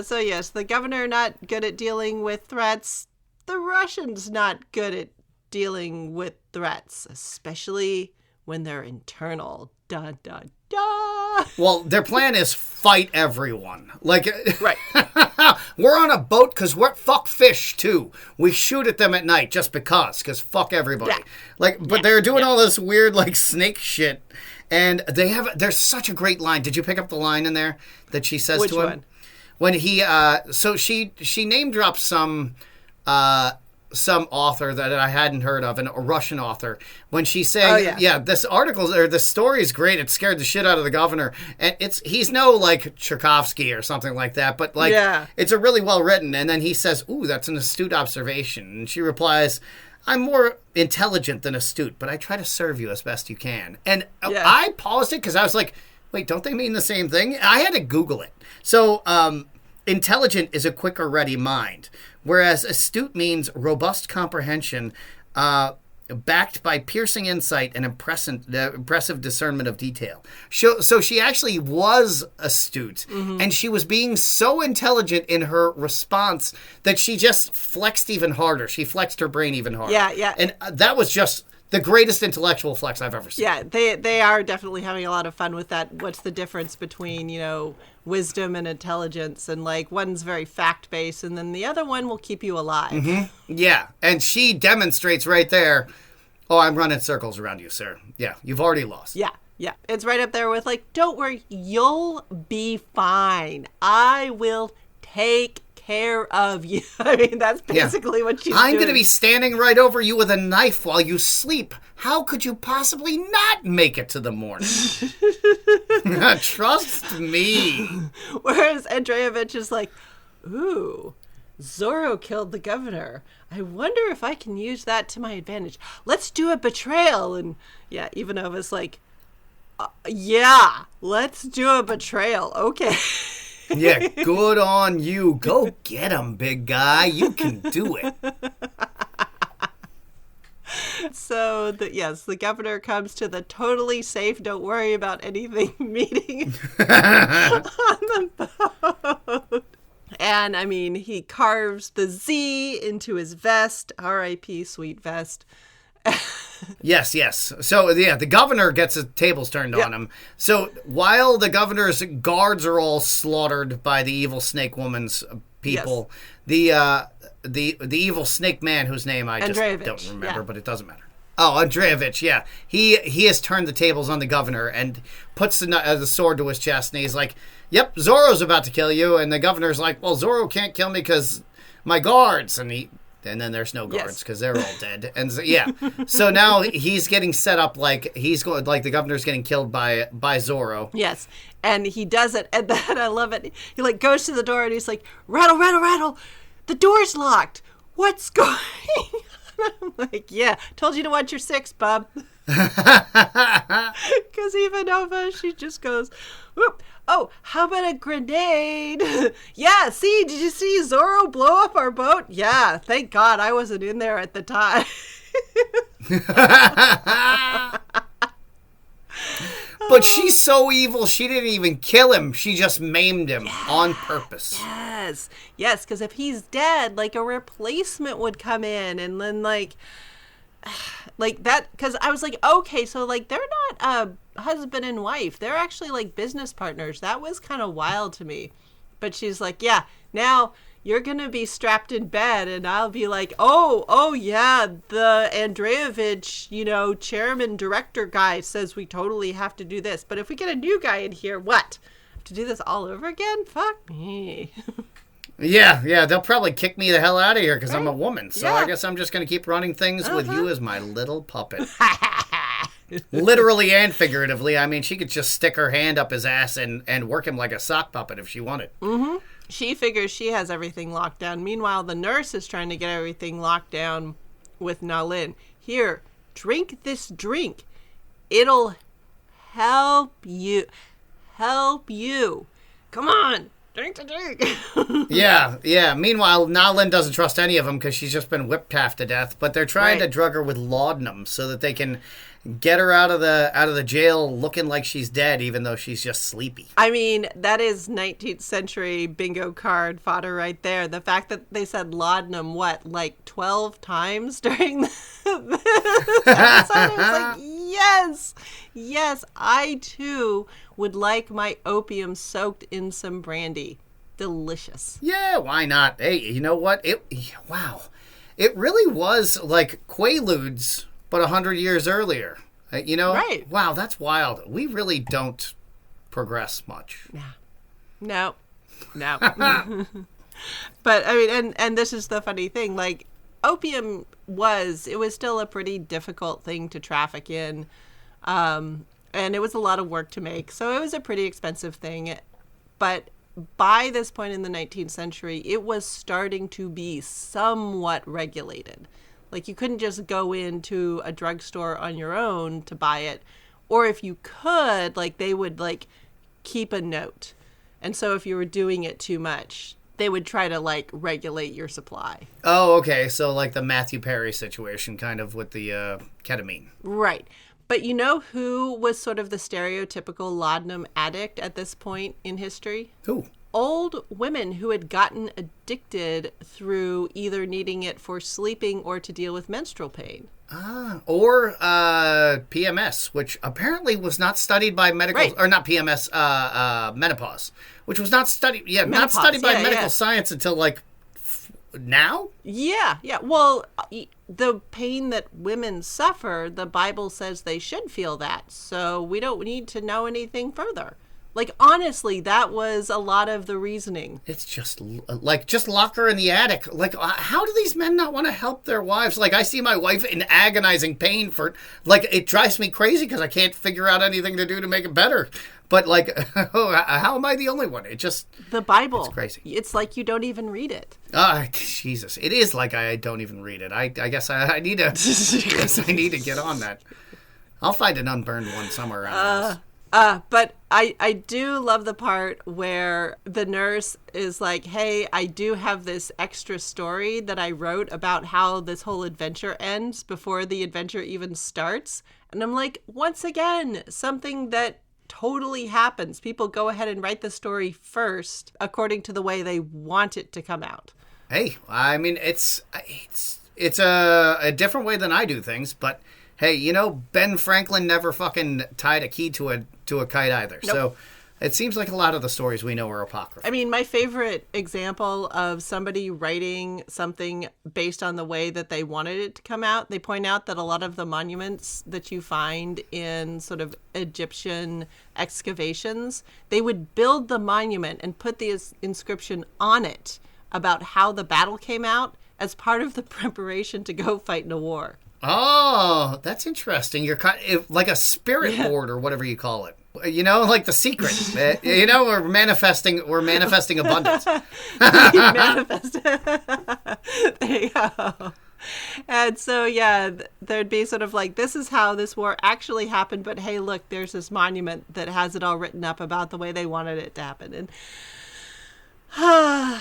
So yes, the governor not good at dealing with threats. The Russians not good at dealing with threats, especially when they're internal. Da, da, da. Well, their plan is fight everyone. Right. We're on a boat because we're fuck fish, too. We shoot at them at night just because fuck everybody. Yeah. But they're doing all this weird, snake shit. And there's such a great line. Did you pick up the line in there that she says to him? Which one? When he, so she name drops some some author that I hadn't heard of, a Russian author, when she's saying, this article or the story is great. It scared the shit out of the governor, and he's no like Tchaikovsky or something like that, but like it's a really well written. And then he says, "Ooh, that's an astute observation," and she replies, "I'm more intelligent than astute, but I try to serve you as best you can." And I paused it because I was like, "Wait, don't they mean the same thing?" I had to Google it. So, intelligent is a quick or ready mind, whereas astute means robust comprehension, backed by piercing insight and impressive discernment of detail. So she actually was astute, and she was being so intelligent in her response that she just flexed even harder. She flexed her brain even harder. Yeah. And that was just the greatest intellectual flex I've ever seen. Yeah, they are definitely having a lot of fun with that. What's the difference between, wisdom and intelligence? And like one's very fact-based and then the other one will keep you alive. Yeah, and she demonstrates right there, "Oh, I'm running circles around you, sir. Yeah, you've already lost." Yeah. It's right up there with like, "Don't worry, you'll be fine. I will take care of you." I mean, that's basically what she's doing. I'm going to be standing right over you with a knife while you sleep. How could you possibly not make it to the morning? Trust me. Whereas Andreevich is like, "Ooh, Zorro killed the governor. I wonder if I can use that to my advantage. Let's do a betrayal." And Ivanova's like, let's do a betrayal. Okay. Yeah, good on you. Go get him, big guy. You can do it. So, the governor comes to the totally safe, don't worry about anything meeting on the boat. And, I mean, he carves the Z into his vest. R.I.P. sweet vest. Yes. So, the governor gets his tables turned on him. So, while the governor's guards are all slaughtered by the evil snake woman's people, the evil snake man, whose name I just don't remember, but it doesn't matter. Oh, Andreevich, yeah. He has turned the tables on the governor and puts the sword to his chest, and he's like, "Yep, Zorro's about to kill you." And the governor's like, "Well, Zorro can't kill me because my guards." And then there's no guards because they're all dead. And so now he's getting set up like the governor's getting killed by Zorro. Yes, and he does it, and then I love it. He like goes to the door and he's like, "Rattle, rattle, rattle! The door's locked. What's going on?" I'm like, "Yeah, told you to watch your six, bub." Because Ivanova, she just goes, "Whoop. Oh, how about a grenade?" "Yeah, see, did you see Zorro blow up our boat?" "Yeah, thank God I wasn't in there at the time." But she's so evil, she didn't even kill him. She just maimed him on purpose. Yes, because if he's dead, like a replacement would come in and then like that, because I was like, okay, so like they're not husband and wife, they're actually like business partners. That was kind of wild to me. But she's like, "Yeah, now you're gonna be strapped in bed," and I'll be like, oh yeah, the Andreevich, chairman director guy says we totally have to do this, but if we get a new guy in here, what, have to do this all over again? Fuck me. Yeah, they'll probably kick me the hell out of here because I'm a woman. So I guess I'm just going to keep running things with you as my little puppet. Literally and figuratively. I mean, she could just stick her hand up his ass and work him like a sock puppet if she wanted. Mm-hmm. She figures she has everything locked down. Meanwhile, the nurse is trying to get everything locked down with Nalin. "Here, drink this drink. It'll help you. Come on. Drink the drink." Yeah. Meanwhile, Nalin doesn't trust any of them because she's just been whipped half to death. But they're trying to drug her with laudanum so that they can get her out of the jail looking like she's dead, even though she's just sleepy. I mean, that is 19th century bingo card fodder right there. The fact that they said laudanum, like 12 times during the episode, I was like, yes, I too would like my opium soaked in some brandy. Delicious. Yeah, why not? Hey, you know what? Wow. It really was like Quaaludes, but 100 years earlier. Right. Wow, that's wild. We really don't progress much. No. But I mean, and this is the funny thing, like opium it was still a pretty difficult thing to traffic in. And it was a lot of work to make. So it was a pretty expensive thing. But by this point in the 19th century, it was starting to be somewhat regulated. Like you couldn't just go into a drugstore on your own to buy it. Or if you could, like they would like keep a note. And so if you were doing it too much, they would try to like regulate your supply. Oh, okay. So like the Matthew Perry situation kind of with the ketamine. Right. But you know who was sort of the stereotypical laudanum addict at this point in history? Who? Old women who had gotten addicted through either needing it for sleeping or to deal with menstrual pain. Or PMS, which apparently was not studied by medical, right. Or not PMS, menopause, which was not studied, not Menopause, studied by medical yeah. science until like now? Yeah. Well, the pain that women suffer, the Bible says they should feel that. So we don't need to know anything further. Like, honestly, that was a lot of the reasoning. It's just, like, just lock her in the attic. Like, how do these men not want to help their wives? Like, I see my wife in agonizing pain for, like, it drives me crazy because I can't figure out anything to do to make it better. But, like, how am I the only one? It just... The Bible. It's crazy. It's like you don't even read it. Jesus. It is like I don't even read it. I guess I need to... Yes, I need to get on that. I'll find an unburned one somewhere around the house. But I do love the part where the nurse is like, hey, I do have this extra story that I wrote about how this whole adventure ends before the adventure even starts. And I'm like, once again, something that totally happens. People go ahead and write the story first according to the way they want it to come out. Hey, I mean, it's a different way than I do things, but... Hey, you know, Ben Franklin never fucking tied a key to a kite either. Nope. So it seems like a lot of the stories we know are apocryphal. I mean, my favorite example of somebody writing something based on the way that they wanted it to come out, they point out that a lot of the monuments that you find in sort of Egyptian excavations, they would build the monument and put the inscription on it about how the battle came out as part of the preparation to go fight in a war. Oh, that's interesting. You're kind of like a spirit board or whatever you call it. You know, like The Secret. You know, we're manifesting abundance. There you go. And so, yeah, there'd be sort of like, this is how this war actually happened, but hey, look, there's this monument that has it all written up about the way they wanted it to happen. And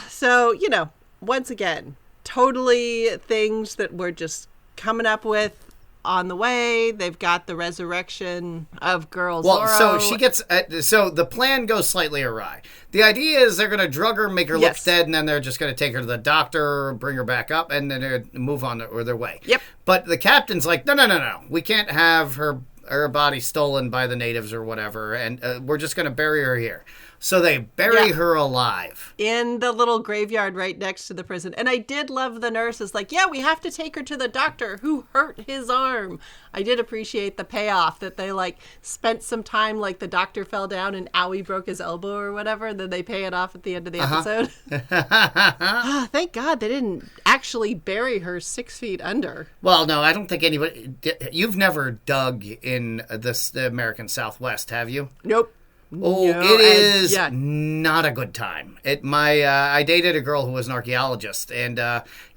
so, you know, once again, totally things that we're just coming up with on the way. They've got the resurrection of girl Zorro. So she gets... so the plan goes slightly awry. The idea is they're going to drug her, make her look dead, and then they're just going to take her to the doctor, bring her back up, and then they're move on their way. Yep. But the captain's like, no. We can't have her body stolen by the natives or whatever, and we're just going to bury her here. So they bury her alive. In the little graveyard right next to the prison. And I did love the nurse is like, yeah, we have to take her to the doctor who hurt his arm. I did appreciate the payoff that they like spent some time, like the doctor fell down and owie broke his elbow or whatever. And then they pay it off at the end of the episode. Thank God they didn't actually bury her 6 feet under. Well, no, I don't think anybody... You've never dug in the American Southwest, have you? Nope. Oh, no, it is not a good time. I dated a girl who was an archaeologist, and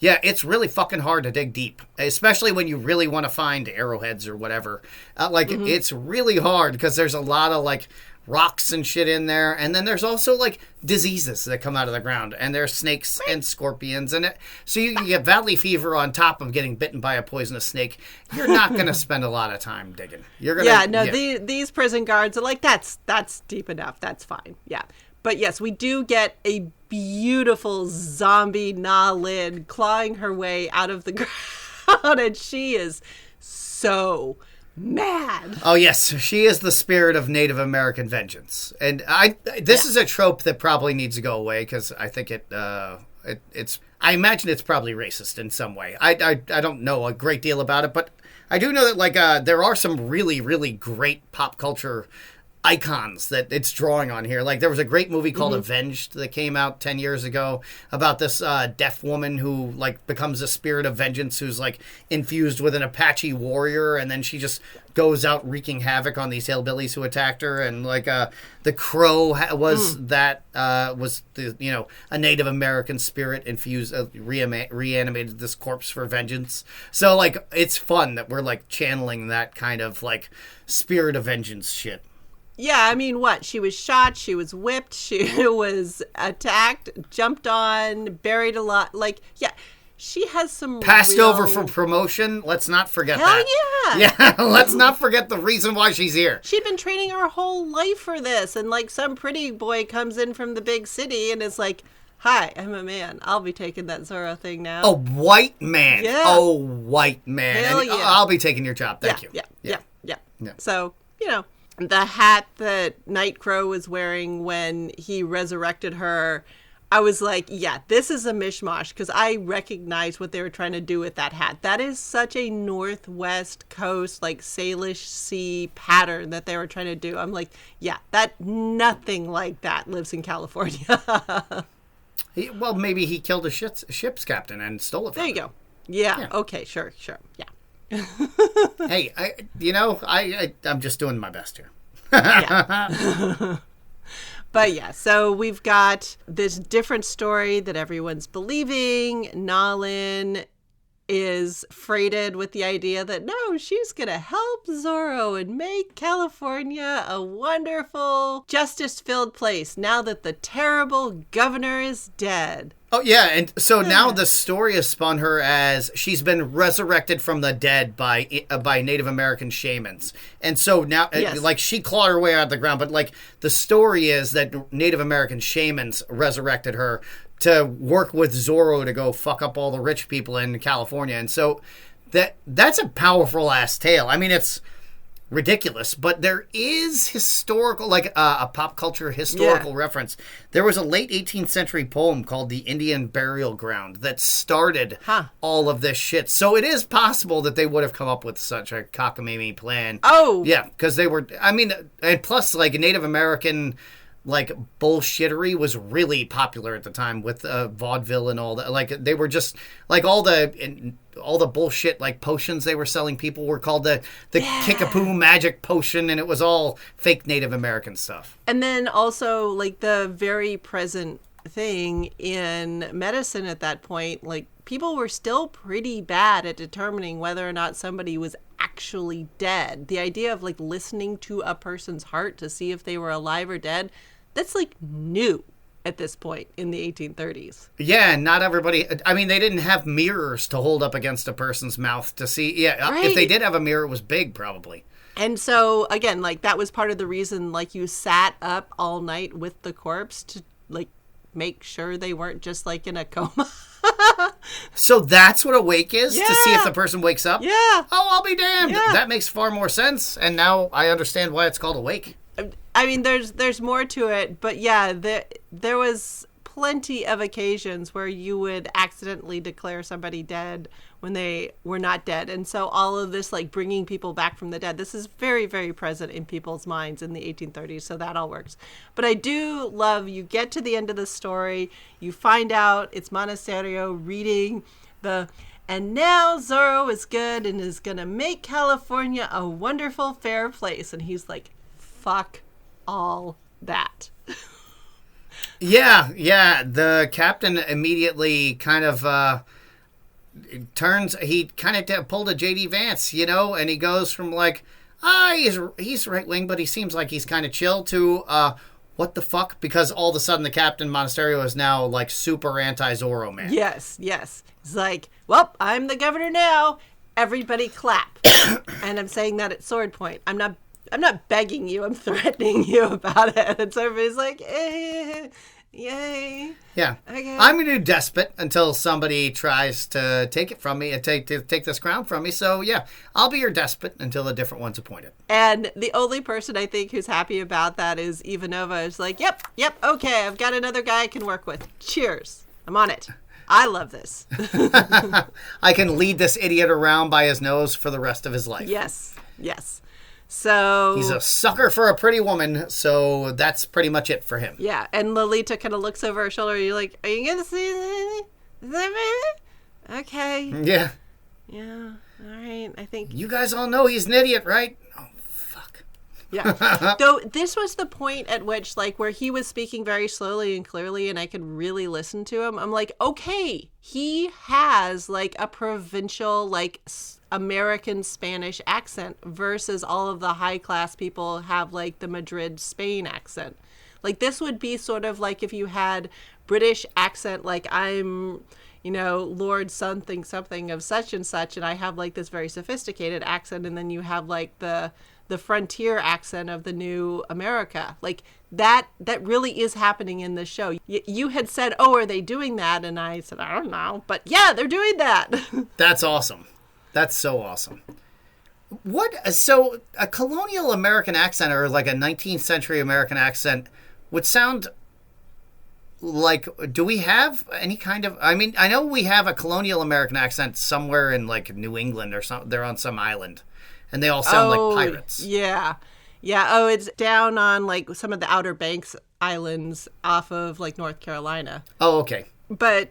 it's really fucking hard to dig deep, especially when you really want to find arrowheads or whatever. It's really hard because there's a lot of like rocks and shit in there, and then there's also like diseases that come out of the ground, and there's snakes and scorpions, and so you can get valley fever on top of getting bitten by a poisonous snake. You're not going to spend a lot of time digging. You're gonna these prison guards are like, that's deep enough, that's fine. Yeah, but yes, we do get a beautiful zombie Na Lin clawing her way out of the ground, and she is so mad. Oh yes, she is the spirit of Native American vengeance, and this is a trope that probably needs to go away because I think it's. I imagine it's probably racist in some way. I don't know a great deal about it, but I do know that like there are some really really great pop culture icons that it's drawing on here. Like, there was a great movie called Avenged that came out 10 years ago about this deaf woman who, like, becomes a spirit of vengeance who's, like, infused with an Apache warrior, and then she just goes out wreaking havoc on these hillbillies who attacked her. And, like, the Crow was the, you know, a Native American spirit infused, reanimated this corpse for vengeance. So, like, it's fun that we're, like, channeling that kind of, like, spirit of vengeance shit. Yeah, I mean, what? She was shot, she was whipped, she was attacked, jumped on, buried alive. Like, yeah, she has some Passed over for promotion. Let's not forget that. Hell yeah! Yeah, let's not forget the reason why she's here. She'd been training her whole life for this, and, like, some pretty boy comes in from the big city and is like, hi, I'm a man. I'll be taking that Zorro thing now. A white man. Yeah. Oh, white man. Hell And yeah. I'll be taking your job. Thank you. Yeah. So, you know, the hat that Nightcrow was wearing when he resurrected her, I was like, yeah, this is a mishmash, because I recognized what they were trying to do with that hat. That is such a Northwest Coast, like, Salish Sea pattern that they were trying to do. I'm like, yeah, that nothing like that lives in California. Well, maybe he killed a ship's captain and stole it from There you him. go. Yeah. Okay, sure. Yeah. Hey, I'm just doing my best here. Yeah. But yeah, so we've got this different story that everyone's believing. Nalin is freighted with the idea that no, she's going to help Zorro and make California a wonderful, justice-filled place now that the terrible governor is dead. Oh, yeah, and so now the story has spun her as she's been resurrected from the dead by Native American shamans. And so now, like, she clawed her way out of the ground, but, like, the story is that Native American shamans resurrected her to work with Zorro to go fuck up all the rich people in California. And so that's a powerful-ass tale. I mean, it's ridiculous, but there is historical, like a pop culture historical reference. There was a late 18th century poem called The Indian Burial Ground that started all of this shit. So it is possible that they would have come up with such a cockamamie plan. Oh! Yeah, because they were, I mean, and plus, like, Native American, like, bullshittery was really popular at the time with vaudeville and all that. Like, they were just, like, all the bullshit, like, potions they were selling people were called the Kickapoo magic potion, and it was all fake Native American stuff. And then also, like, the very present thing in medicine at that point, like, people were still pretty bad at determining whether or not somebody was actually dead. The idea of, like, listening to a person's heart to see if they were alive or dead, that's, like, new at this point in the 1830s. Yeah, not everybody, I mean, they didn't have mirrors to hold up against a person's mouth to see. Yeah, right. If they did have a mirror, it was big, probably. And so, again, like, that was part of the reason, like, you sat up all night with the corpse to, like, make sure they weren't just, like, in a coma. So that's what awake is? To see if the person wakes up? Yeah. Oh, I'll be damned. Yeah. That makes far more sense. And now I understand why it's called awake. I mean, there's more to it, but yeah, there was plenty of occasions where you would accidentally declare somebody dead when they were not dead. And so all of this, like, bringing people back from the dead, this is very, very present in people's minds in the 1830s. So that all works. But I do love, you get to the end of the story, you find out it's Monasterio reading and now Zorro is good and is going to make California a wonderful, fair place. And he's like, fuck all that. Yeah. The captain immediately kind of he kind of pulled a J.D. Vance, you know, and he goes from, like, he's right wing, but he seems like he's kind of chill, to what the fuck? Because all of a sudden the Captain Monasterio is now, like, super anti-Zorro man. Yes. He's like, well, I'm the governor now. Everybody clap. And I'm saying that at sword point. I'm not begging you. I'm threatening you about it. And so everybody's like, yay. Yeah. Okay. I'm going to do despot until somebody tries to take it from me and take this crown from me. So, yeah, I'll be your despot until a different one's appointed. And the only person I think who's happy about that is Ivanova. Is like, yep, okay, I've got another guy I can work with. Cheers. I'm on it. I love this. I can lead this idiot around by his nose for the rest of his life. Yes. So he's a sucker for a pretty woman, so that's pretty much it for him. yeah, and Lolita kind of looks over her shoulder. You're like, are you gonna see that? Okay. Yeah. Yeah. All right. I think. You guys all know he's an idiot, right? Oh, fuck. Yeah. Though this was the point at which, like, where he was speaking very slowly and clearly, and I could really listen to him. I'm like, okay, he has like a provincial, like, American Spanish accent versus all of the high class people have like the Madrid Spain accent. Like, this would be sort of like if you had British accent, like I'm, Lord something something of such and such, and I have like this very sophisticated accent, and then you have like the frontier accent of the new America. Like that really is happening in this show. You had said, oh, are they doing that? And I said, I don't know, but yeah, they're doing that. That's awesome. That's so awesome. So a colonial American accent or like a 19th century American accent would sound like, do we have any kind of, I mean, I know we have a colonial American accent somewhere in like New England or something. They're on some island and they all sound like pirates. Yeah. Yeah. Oh, it's down on like some of the Outer Banks islands off of like North Carolina. Oh, okay. But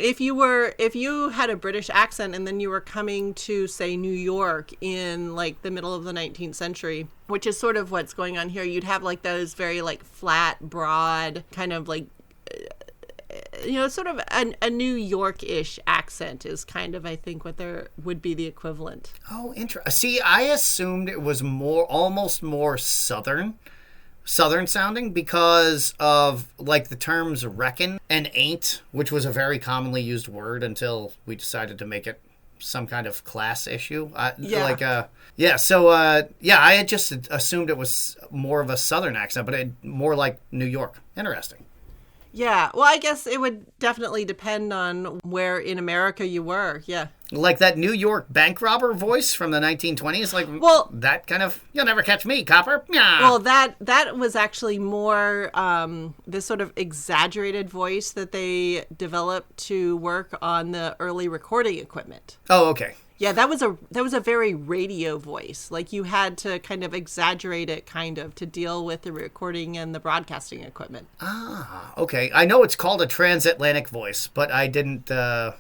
if you had a British accent and then you were coming to, say, New York in like the middle of the 19th century, which is sort of what's going on here, you'd have like those very like flat, broad kind of like, sort of a New York-ish accent is kind of, I think, what there would be the equivalent. Oh, interesting. See, I assumed it was almost more southern sounding because of like the terms reckon and ain't, which was a very commonly used word until we decided to make it some kind of class issue. I had just assumed it was more of a southern accent, but more like New York. Interesting. Yeah, well, I guess it would definitely depend on where in America you were. Yeah. Like that New York bank robber voice from the 1920s, like, well, that kind of, you'll never catch me, copper. Yeah. Well, that was actually more this sort of exaggerated voice that they developed to work on the early recording equipment. Oh, okay. Yeah, that was a very radio voice. Like, you had to kind of exaggerate it kind of to deal with the recording and the broadcasting equipment. Ah, okay. I know it's called a transatlantic voice, but I didn't, yeah.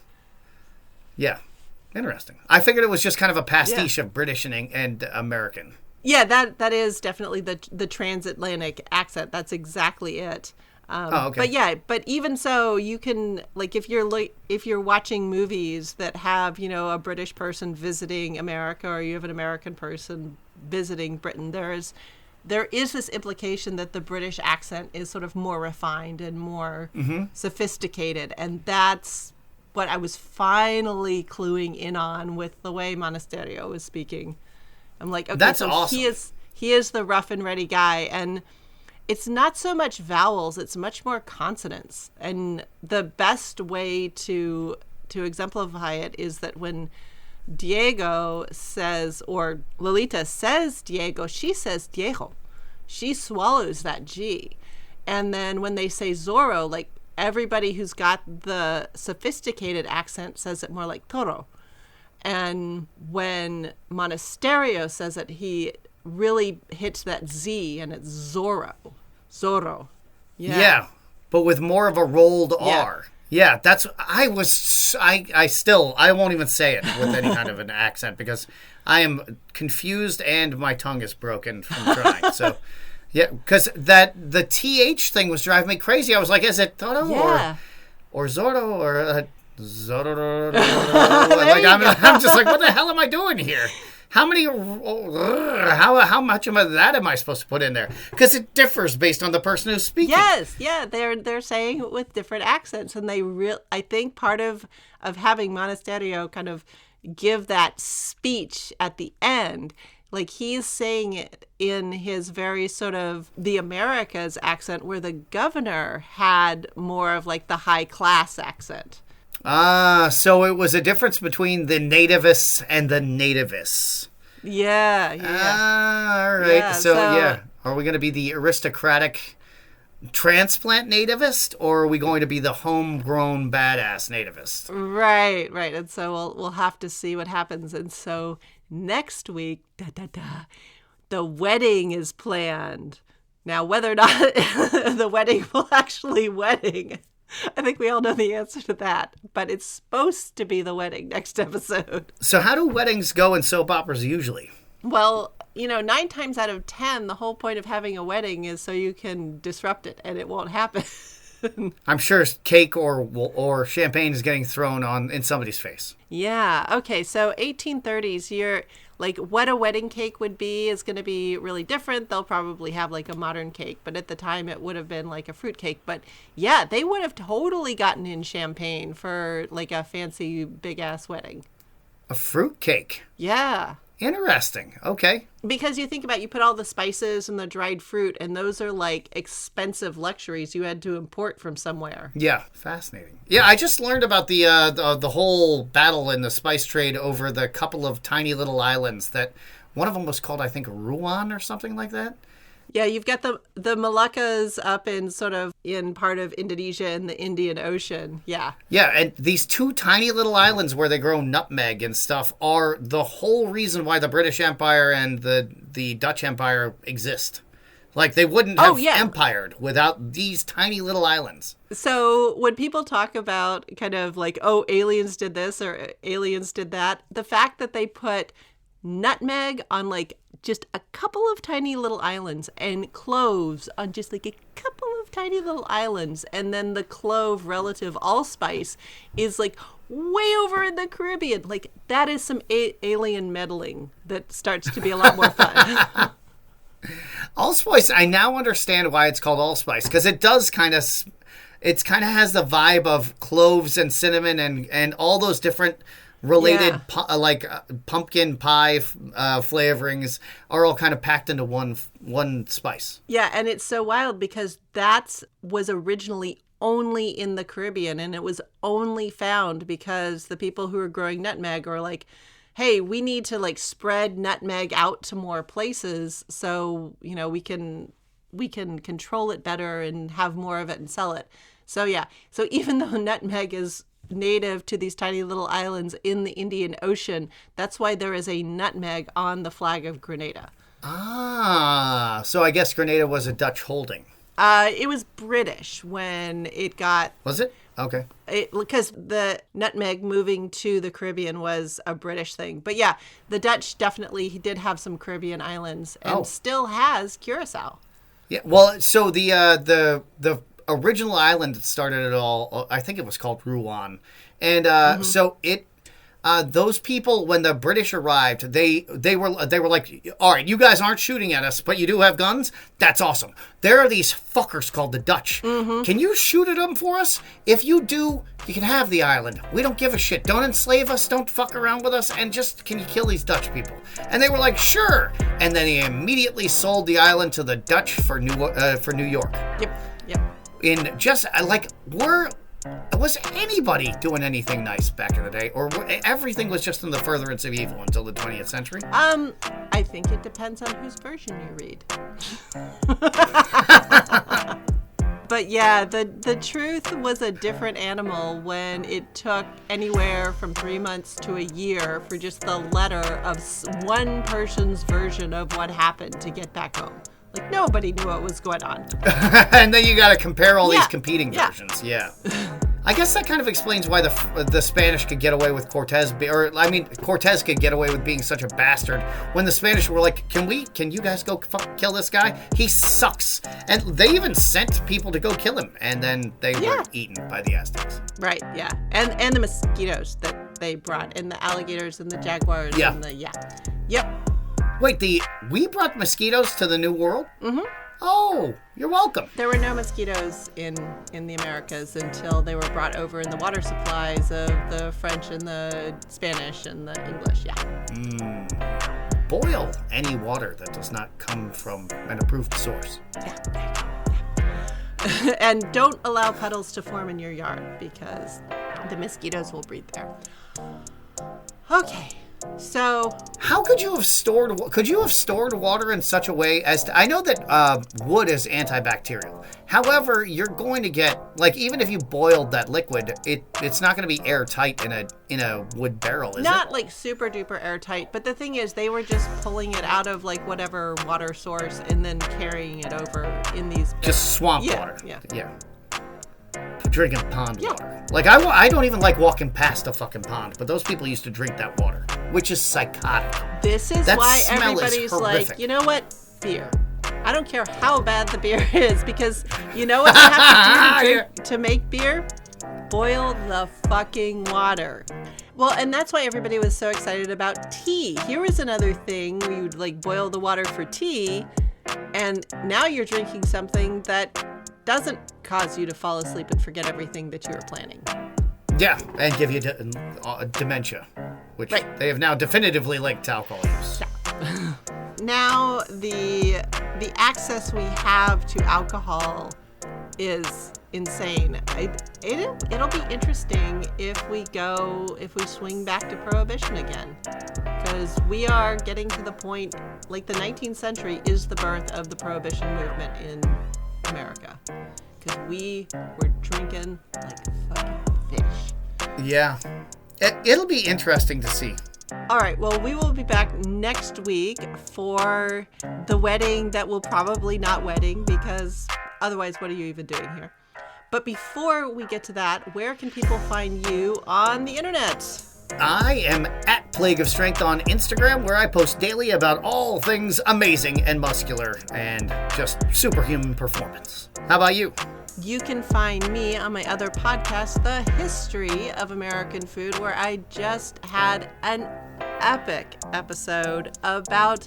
Interesting. I figured it was just kind of a pastiche of British and American. Yeah, that is definitely the transatlantic accent. That's exactly it. Okay. But even so, you can, like, if you're watching movies that have, a British person visiting America, or you have an American person visiting Britain, there is this implication that the British accent is sort of more refined and more sophisticated, and that's what I was finally cluing in on with the way Monasterio was speaking. I'm like, okay, that's so awesome. He is the rough and ready guy, and it's not so much vowels, it's much more consonants. And the best way to exemplify it is that when Diego says, or Lolita says Diego, she says Diego. She swallows that G. And then when they say Zorro, like, everybody who's got the sophisticated accent says it more like Toro. And when Monasterio says it, he really hits that Z, and it's Zorro. Yeah, but with more of a rolled R. Yeah, that's, I won't even say it with any kind of an accent because I am confused and my tongue is broken from trying. So, yeah, because the TH thing was driving me crazy. I was like, is it Toro or Zorro or Zorro? Like, I'm just like, what the hell am I doing here? How much of that am I supposed to put in there? Because it differs based on the person who's speaking. Yes, yeah, they're saying it with different accents, and I think part of having Monasterio kind of give that speech at the end, like, he's saying it in his very sort of the Americas accent, where the governor had more of like the high class accent. So it was a difference between the nativists and the nativists. Yeah. All right. Yeah, So, are we going to be the aristocratic transplant nativist, or are we going to be the homegrown badass nativist? Right. And so we'll have to see what happens. And so next week, the wedding is planned. Now, whether or not the wedding will actually wedding, I think we all know the answer to that. But it's supposed to be the wedding next episode. So how do weddings go in soap operas usually? Well, 9 times out of 10, the whole point of having a wedding is so you can disrupt it, and it won't happen. I'm sure cake or champagne is getting thrown on in somebody's face. Yeah. Okay. So 1830s, you're like what a wedding cake would be is going to be really different. They'll probably have like a modern cake, but at the time it would have been like a fruit cake. But yeah, they would have totally gotten in champagne for like a fancy big ass wedding. A fruit cake. Yeah. Interesting. Okay. Because you think about, you put all the spices and the dried fruit, and those are like expensive luxuries you had to import from somewhere. Yeah, fascinating. Yeah, I just learned about the whole battle in the spice trade over the couple of tiny little islands that one of them was called, I think, Ruan or something like that. Yeah, you've got the Moluccas up in sort of in part of Indonesia and the Indian Ocean. Yeah. Yeah, and these 2 tiny little islands where they grow nutmeg and stuff are the whole reason why the British Empire and the Dutch Empire exist. Like, they wouldn't have empired without these tiny little islands. So when people talk about kind of like, oh, aliens did this or aliens did that, the fact that they put nutmeg on like just a couple of tiny little islands and cloves on just like a couple of tiny little islands, and then the clove relative allspice is like way over in the Caribbean. Like, that is some alien meddling that starts to be a lot more fun. Allspice, I now understand why it's called allspice, because it does kind of has the vibe of cloves and cinnamon and all those different related pumpkin pie flavorings are all kind of packed into one spice. Yeah, and it's so wild because that was originally only in the Caribbean, and it was only found because the people who were growing nutmeg were like, hey, we need to like spread nutmeg out to more places so, we can control it better and have more of it and sell it. So yeah, so even though nutmeg is native to these tiny little islands in the Indian Ocean, that's why there is a nutmeg on the flag of Grenada. Ah, so I guess Grenada was a Dutch holding. It was British when it got... Was it? Okay. Because the nutmeg moving to the Caribbean was a British thing. But yeah, the Dutch definitely did have some Caribbean islands and still has Curacao. Yeah, well, so the original island that started it all, I think it was called Ruan. And so it... those people, when the British arrived, they were like, all right, you guys aren't shooting at us, but you do have guns? That's awesome. There are these fuckers called the Dutch. Mm-hmm. Can you shoot at them for us? If you do, you can have the island. We don't give a shit. Don't enslave us. Don't fuck around with us. And just, can you kill these Dutch people? And they were like, sure. And then he immediately sold the island to the Dutch for New York. Yep. In just, was anybody doing anything nice back in the day? Or everything was just in the furtherance of evil until the 20th century? I think it depends on whose version you read. But yeah, the truth was a different animal when it took anywhere from 3 months to a year for just the letter of one person's version of what happened to get back home. Like, nobody knew what was going on. And then you got to compare all these competing versions. Yeah. I guess that kind of explains why the Spanish could get away with Cortez, Cortez could get away with being such a bastard when the Spanish were like, can you guys go kill this guy? He sucks. And they even sent people to go kill him, and then they were eaten by the Aztecs. Right, yeah. And the mosquitoes that they brought, and the alligators and the jaguars. Yeah. And Yep. Wait, we brought mosquitoes to the New World? Mm-hmm. Oh, you're welcome. There were no mosquitoes in the Americas until they were brought over in the water supplies of the French and the Spanish and the English, Boil any water that does not come from an approved source. Yeah. And don't allow puddles to form in your yard because the mosquitoes will breed there. Okay. So how could you have stored water in such a way as to, I know that wood is antibacterial. However, you're going to get, like, even if you boiled that liquid, it's not going to be airtight in a wood barrel, is not it? like super duper airtight, but the thing is they were just pulling it out of like whatever water source and then carrying it over in these Just swamp Yeah, water. yeah. Drinking pond water. Like, I don't even like walking past a fucking pond, but those people used to drink that water, which is psychotic. This is That why smell is everybody's like, horrific. you know what? Beer. I don't care how bad the beer is, because you know what they have to do to make beer? Boil the fucking water. Well, and that's why everybody was so excited about tea. Here was another thing. We would like boil the water for tea, and now you're drinking something that doesn't cause you to fall asleep and forget everything that you were planning. Yeah, and give you dementia, which they have now definitively linked to alcohol use. Now the access we have to alcohol is insane. It'll be interesting if we swing back to prohibition again, because we are getting to the point, like the 19th century is the birth of the prohibition movement in America, because we were drinking like fucking fish. Yeah, it'll be interesting to see. All right, well, we will be back next week for the wedding that will probably not wedding, because otherwise what are you even doing here? But before we get to that, where can people find you on the internet? I am at Plague of Strength on Instagram, where I post daily about all things amazing and muscular and just superhuman performance. How about you? You can find me on my other podcast, The History of American Food, where I just had an epic episode about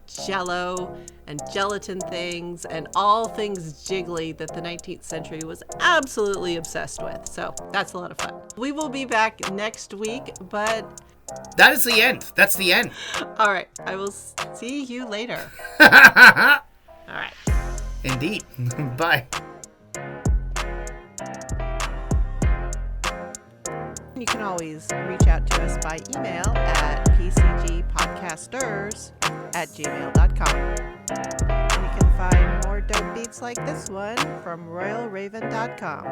Jell-O and gelatin things and all things jiggly that the 19th century was absolutely obsessed with. So that's a lot of fun. We will be back next week, but... That is the end. That's the end. All right. I will see you later. All right. Indeed. Bye. You can always reach out to us by email at pcgpodcasters@gmail.com. And you can find more dope beats like this one from royalraven.com.